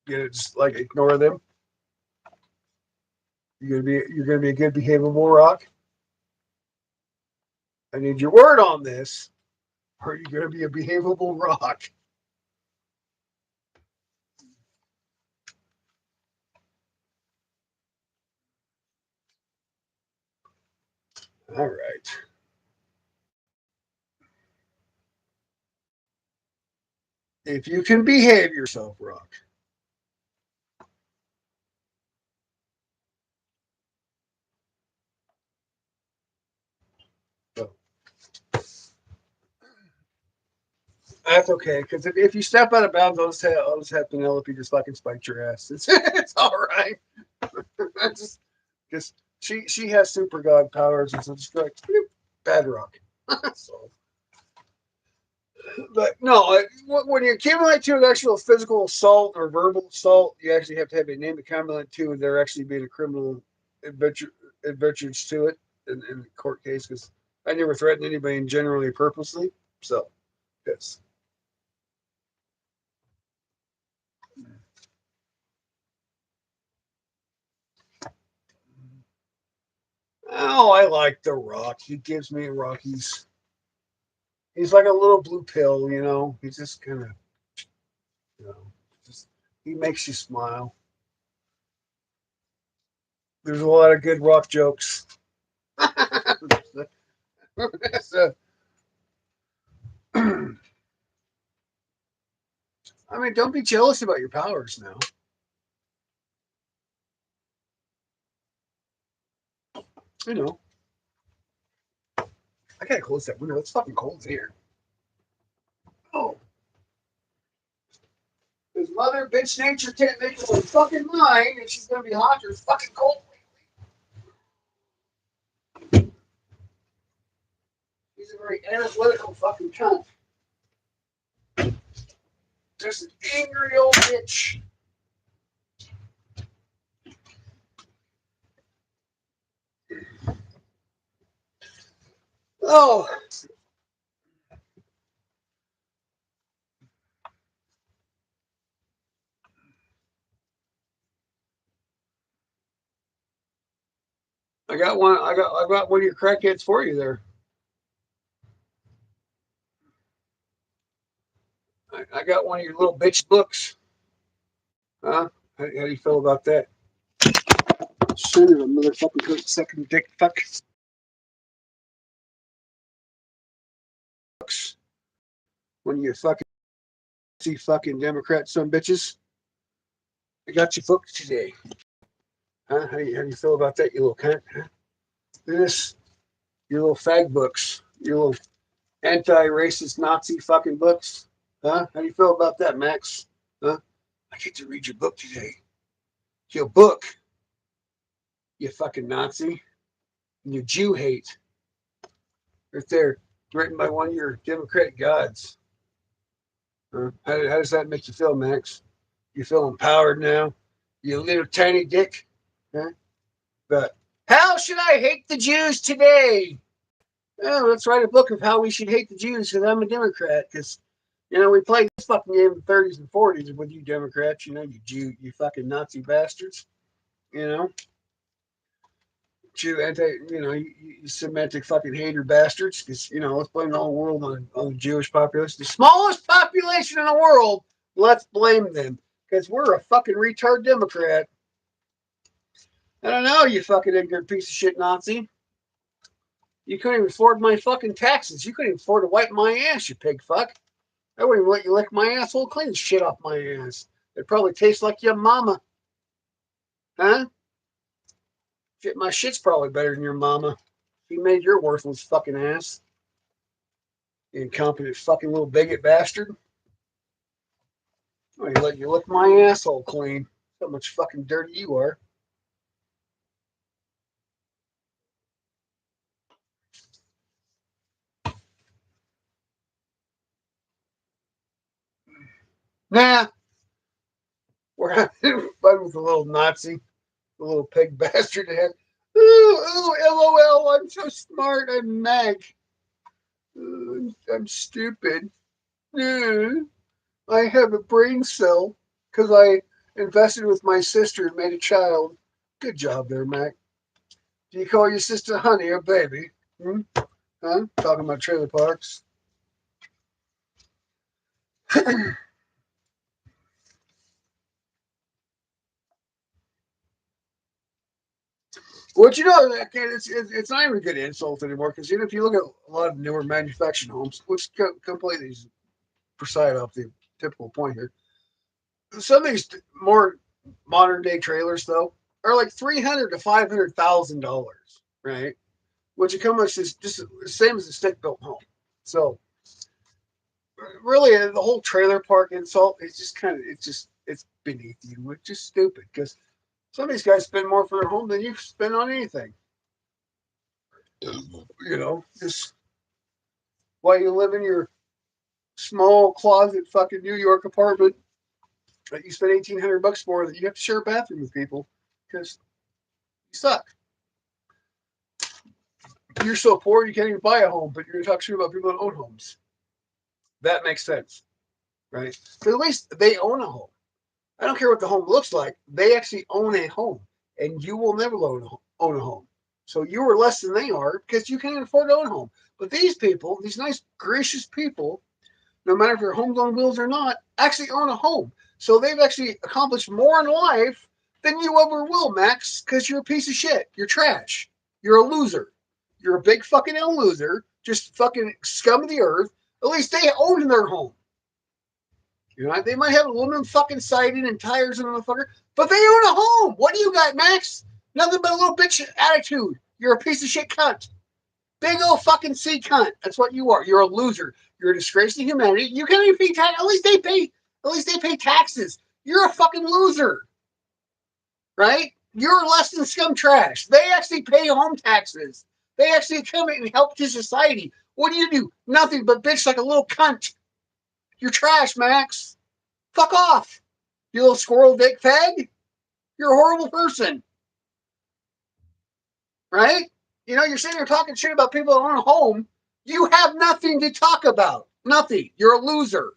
Just like ignore them. You're gonna be a good behavable Rock. I need your word on this. Or are you gonna be a behavable Rock? All right. If you can behave yourself, Rock. So, that's okay, because if you step out of bounds, I'll just have Penelope just fucking spike your ass. It's all right. just she has super god powers, and so just like bad Rock. So But no, when you accumulate to an actual physical assault or verbal assault, you actually have to have a name accumulate to, and there actually being a criminal adventures to it in the court case. Because I never threatened anybody generally purposely. So, yes. Oh, I like The Rock. He gives me Rockies. He's like a little blue pill, you know. He's just kind of, you know, just he makes you smile. There's a lot of good Rock jokes. So, I mean, don't be jealous about your powers now. You know, I gotta close that window. It's fucking cold here. Oh, his mother, bitch nature, can't make up her fucking mind, and she's gonna be hot or fucking cold. He's a very analytical fucking cunt. Just an angry old bitch. Oh, I got one. I got one of your crackheads for you there. I got one of your little bitch books. Huh? How do you feel about that? Son of a motherfucking second dick fuck. When you fucking see fucking Democrat some bitches, I got your book today. Huh? How do you feel about that, you little cunt? Huh? This, your little fag books, your little anti-racist Nazi fucking books. Huh? How do you feel about that, Max? Huh? I get to read your book today. Your book, you fucking Nazi. And your Jew hate. Right there, written by one of your Democratic gods. How does that make you feel, Max? You feel empowered now? You little tiny dick? Huh? But how should I hate the Jews today? Oh, let's write a book of how we should hate the Jews because I'm a Democrat. Because, you know, we played this fucking game in the 30s and 40s with you Democrats, you know, you Jew, you fucking Nazi bastards, you know. Jew anti, you know, you Semitic fucking hater bastards. Because, you know, let's blame the whole world on the Jewish population. The smallest population in the world, let's blame them. Because we're a fucking retard Democrat. I don't know, you fucking ignorant piece of shit Nazi. You couldn't even afford my fucking taxes. You couldn't even afford to wipe my ass, you pig fuck. I wouldn't even let you lick my asshole clean shit off my ass. It probably tastes like your mama. Huh? Shit, my shit's probably better than your mama. She made your worthless fucking ass. You incompetent fucking little bigot bastard. Oh, you let you lick my asshole clean. How much fucking dirty you are. Nah, we're having fun with the little Nazi, the little pig bastard that ooh, LOL, I'm so smart, I'm Meg. I'm stupid. I have a brain cell because I invested with my sister and made a child. Good job there, Mac. Do you call your sister honey or baby? Hmm? Huh? Talking about trailer parks. What you know, it's not even a good insult anymore because if you look at a lot of newer manufactured homes, which completely preside off the typical point here, some of these more modern day trailers though are like $300,000 to $500,000, right? Which it comes just the same as a stick built home. So really, the whole trailer park insult is just kind of it's beneath you. It's just stupid because some of these guys spend more for their home than you spend on anything. You know, just why you live in your small closet fucking New York apartment that you spend $1,800 for that you have to share a bathroom with people because you suck. You're so poor you can't even buy a home, but you're going to talk shit about people that own homes. That makes sense, right? But at least they own a home. I don't care what the home looks like. They actually own a home, and you will never own a home. So you are less than they are because you can't afford to own a home. But these people, these nice, gracious people, no matter if they're homes on wheels or not, actually own a home. So they've actually accomplished more in life than you ever will, Max, because you're a piece of shit. You're trash. You're a loser. You're a big fucking L loser. Just fucking scum of the earth. At least they own their home. You know, they might have aluminum fucking siding and tires and motherfucker, but they own a home. What do you got, Max? Nothing but a little bitch attitude. You're a piece of shit cunt. Big old fucking C cunt. That's what you are. You're a loser. You're a disgrace to humanity. You can't even pay tax. At least they pay. At least they pay taxes. You're a fucking loser, right? You're less than scum trash. They actually pay home taxes. They actually come in and help to society. What do? Nothing but bitch like a little cunt. You're trash, Max. Fuck off. You little squirrel dick fag. You're a horrible person, right? You know, you're sitting there talking shit about people that own a home. You have nothing to talk about. Nothing. You're a loser.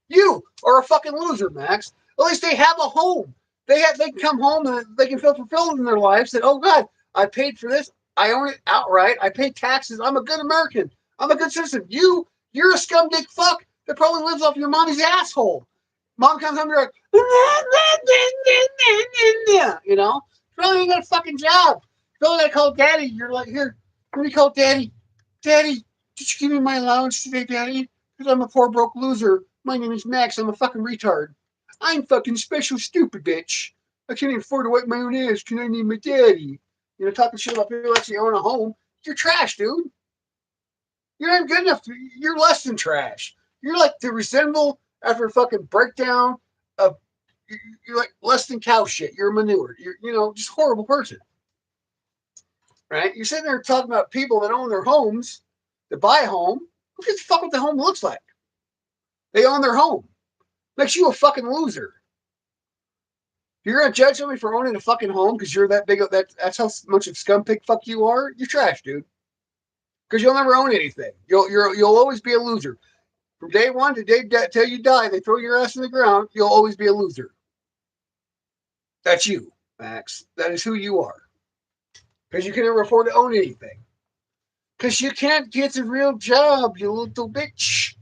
You are a fucking loser, Max. At least they have a home. They can come home and they can feel fulfilled in their lives that, oh God, I paid for this. I own it outright. I pay taxes. I'm a good American. I'm a good citizen. You're a scum dick fuck that probably lives off your mommy's asshole. Mom comes home, you're like, you know, really ain't got a fucking job. Really gotta call daddy. You're like, here, let me call daddy. Daddy, did you give me my allowance today, daddy? Because I'm a poor broke loser. My name is Max. I'm a fucking retard. I'm fucking special stupid bitch. I can't even afford to wipe my own ass because I need my daddy. You know, talking shit about people actually own a home. You're trash, dude. You're not good enough. You're less than trash. You're like the resemble after a fucking breakdown of you're like less than cow shit. You're manure. You're just a horrible person. Right? You're sitting there talking about people that own their homes, that buy a home. Who gives a fuck what the home looks like? They own their home. Makes you a fucking loser. If you're gonna judge somebody for owning a fucking home because you're that big of that's how much of scum pig fuck you are, you're trash, dude. Because you'll never own anything. You'll always be a loser. From day one to day till you die, they throw your ass in the ground. You'll always be a loser. That's you, Max. That is who you are. Because you can never afford to own anything. Because you can't get a real job, you little bitch.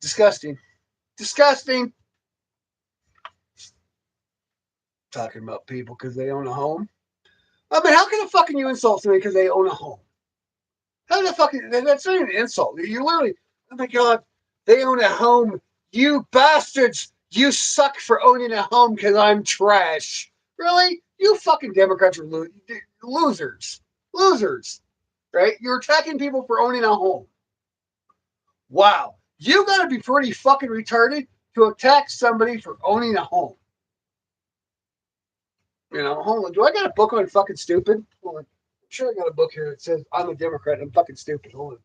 Disgusting. Disgusting. Talking about people because they own a home. I mean, how can the fucking you insult somebody because they own a home? How the fucking that's not even an insult. You literally, oh my god, they own a home. You bastards, you suck for owning a home because I'm trash. Really? You fucking Democrats are losers. Losers. Right? You're attacking people for owning a home. Wow. You gotta be pretty fucking retarded to attack somebody for owning a home. You know, hold on. Do I got a book on fucking stupid? Hold on. I'm sure I got a book here that says I'm a Democrat and I'm fucking stupid. Hold on.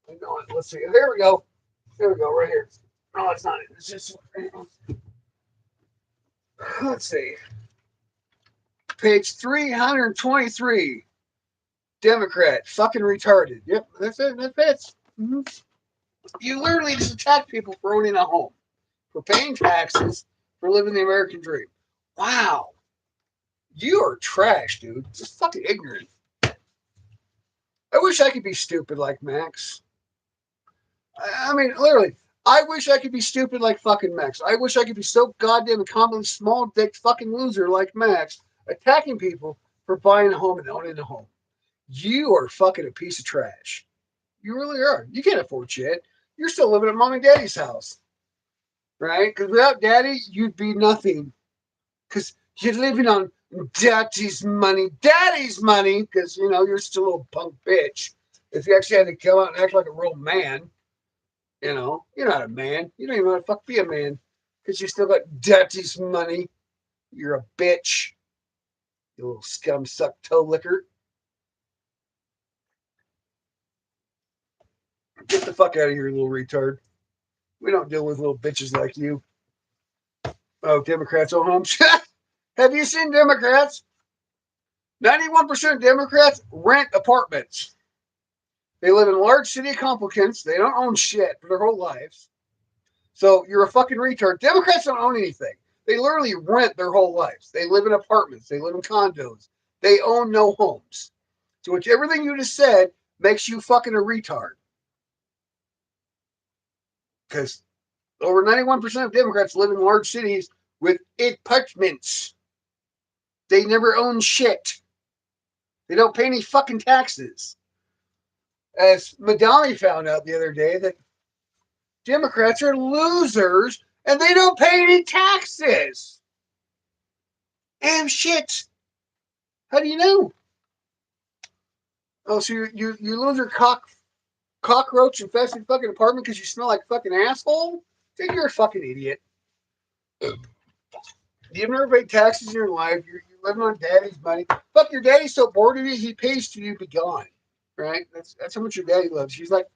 Hang on. Let's see. There we go. There we go. Right here. No, it's not. It's just. Let's see. Page 323. Democrat. Fucking retarded. Yep. That's it. That fits. Mm-hmm. You literally just attack people for owning a home, for paying taxes, for living the American dream. Wow. You are trash, dude. Just fucking ignorant. I wish I could be stupid like Max. I mean, literally, I wish I could be stupid like fucking Max. I wish I could be so goddamn incompetent, small dick fucking loser like Max, attacking people for buying a home and owning a home. You are fucking a piece of trash. You really are. You can't afford shit. You're still living at mom and daddy's house, right? Because without daddy, you'd be nothing. Because you're living on daddy's money. Daddy's money! Because, you're still a little punk bitch. If you actually had to come out and act like a real man, you're not a man. You don't even know how to fuck be a man. Because you still got daddy's money. You're a bitch. You little scum suck toe licker. Get the fuck out of here, little retard. We don't deal with little bitches like you. Oh, Democrats own homes. Have you seen Democrats? 91% of Democrats rent apartments. They live in large city complicants. They don't own shit for their whole lives. So you're a fucking retard. Democrats don't own anything. They literally rent their whole lives. They live in apartments. They live in condos. They own no homes. So which everything you just said makes you fucking a retard. Because over 91% of Democrats live in large cities with apartments. They never own shit. They don't pay any fucking taxes. As Madani found out the other day, that Democrats are losers and they don't pay any taxes. Damn shit. How do you know? Oh, so you lose your cockroach infested fucking apartment because you smell like fucking asshole? Then you're a fucking idiot. You've never paid taxes in your life. You're living on daddy's money. Fuck, your daddy's so bored of you, he pays to you be gone. Right? That's how much your daddy loves. He's like,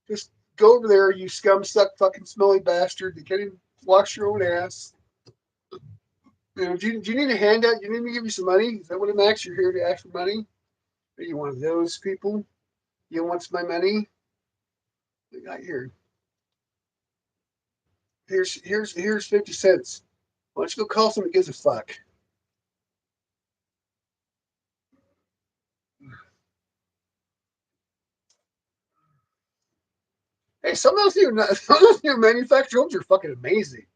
just go over there, you scum suck fucking smelly bastard. You can't even wash your own ass. You know, do you need a handout? Do you need me to give you some money? Is that what it Max? You're here to ask for money? Are you one of those people? You want my money? I got here. Here's 50 cents. Why don't you go call someone who gives a fuck? Hey, some of those new manufactured homes are fucking amazing.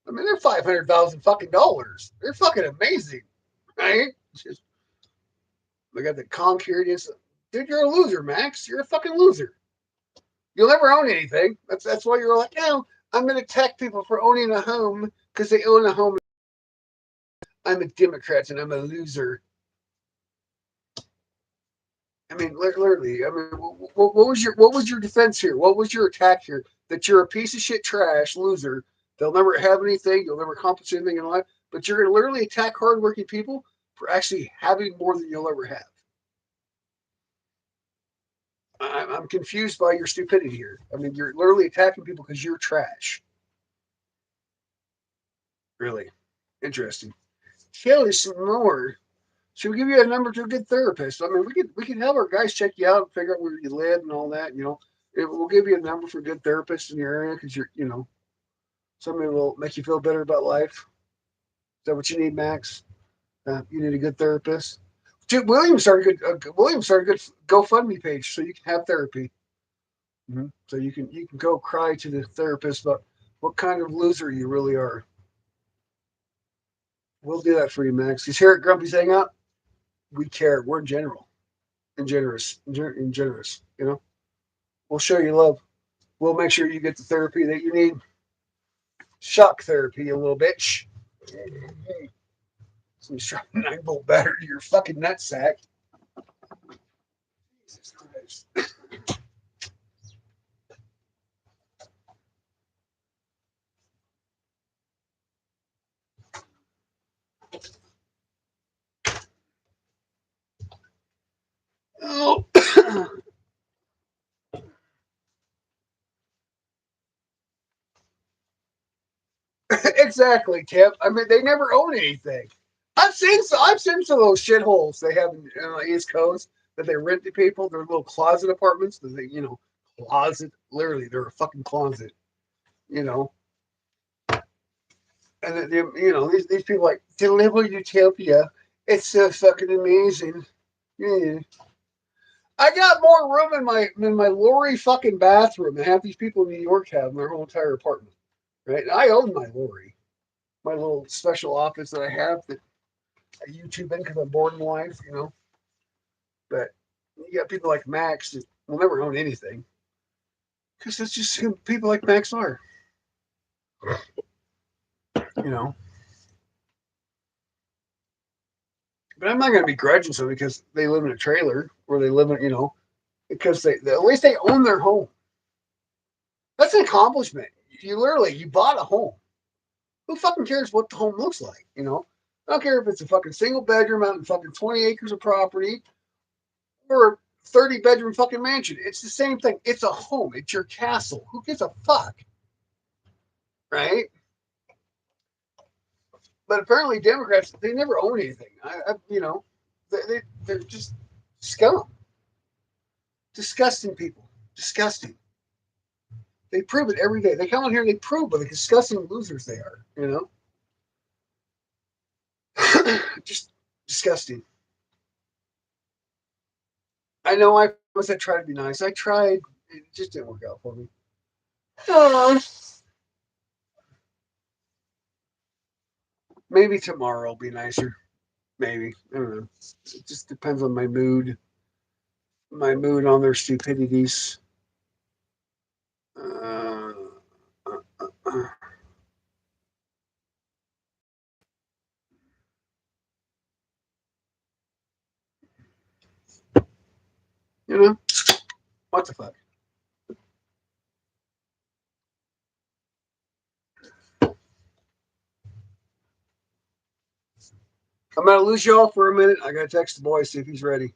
I mean, they're $500,000 fucking dollars. They're fucking amazing, right? Just they got the concrete. Dude, you're a loser, Max. You're a fucking loser. You'll never own anything. That's why you're like, no, I'm gonna attack people for owning a home because they own a home. I'm a Democrat and I'm a loser. I mean, literally. I mean, what was your defense here? What was your attack here? That you're a piece of shit, trash, loser. They'll never have anything. You'll never accomplish anything in life. But you're going to literally attack hardworking people for actually having more than you'll ever have. I'm confused by your stupidity here. I mean, you're literally attacking people because you're trash. Really interesting. Tell us some more. Should we give you a number to a good therapist? I mean, we could have our guys check you out and figure out where you live and all that. We'll give you a number for a good therapist in your area because somebody will make you feel better about life. Is that what you need, Max? You need a good therapist. Dude, William started a good GoFundMe page so you can have therapy. So you can go cry to the therapist about what kind of loser you really are. We'll do that for you, Max. Because here at Grumpy's Hangout, we care. We're general and generous and generous. We'll show you love. We'll make sure you get the therapy that you need. Shock therapy, a little bitch. Some sharp 9-volt battery to your fucking nutsack. Jesus Christ. Oh. Exactly, Tim. I mean, they never own anything. I've seen some of those shitholes they have in the East Coast that they rent to people. They're little closet apartments that closet. Literally, they're a fucking closet. You know, and these people like deliver utopia. It's so fucking amazing. Yeah. I got more room in my lorry fucking bathroom than half these people in New York have in their whole entire apartment. Right? I own my lorry, my little special office that I have that I YouTube in because I'm bored in life. But you got people like Max that will never own anything because that's just who people like Max are. You know. But I'm not going to begrudge them because they live in a trailer or they live in, because at least they own their home. That's an accomplishment. You bought a home. Who fucking cares what the home looks like? I don't care if it's a fucking single bedroom out in fucking 20 acres of property or 30-bedroom fucking mansion. It's the same thing. It's a home. It's your castle. Who gives a fuck? Right? But apparently Democrats, they never own anything. They're just scum. Disgusting people. Disgusting. They prove it every day. They come on here and they prove what the disgusting losers they are, Just disgusting. I know I tried to be nice. I tried. It just didn't work out for me. Maybe tomorrow will be nicer. Maybe. I don't know. It just depends on my mood. My mood on their stupidities. Uh, uh, uh, you know? What the fuck? I'm going to lose y'all for a minute. I got to text the boy, see if he's ready.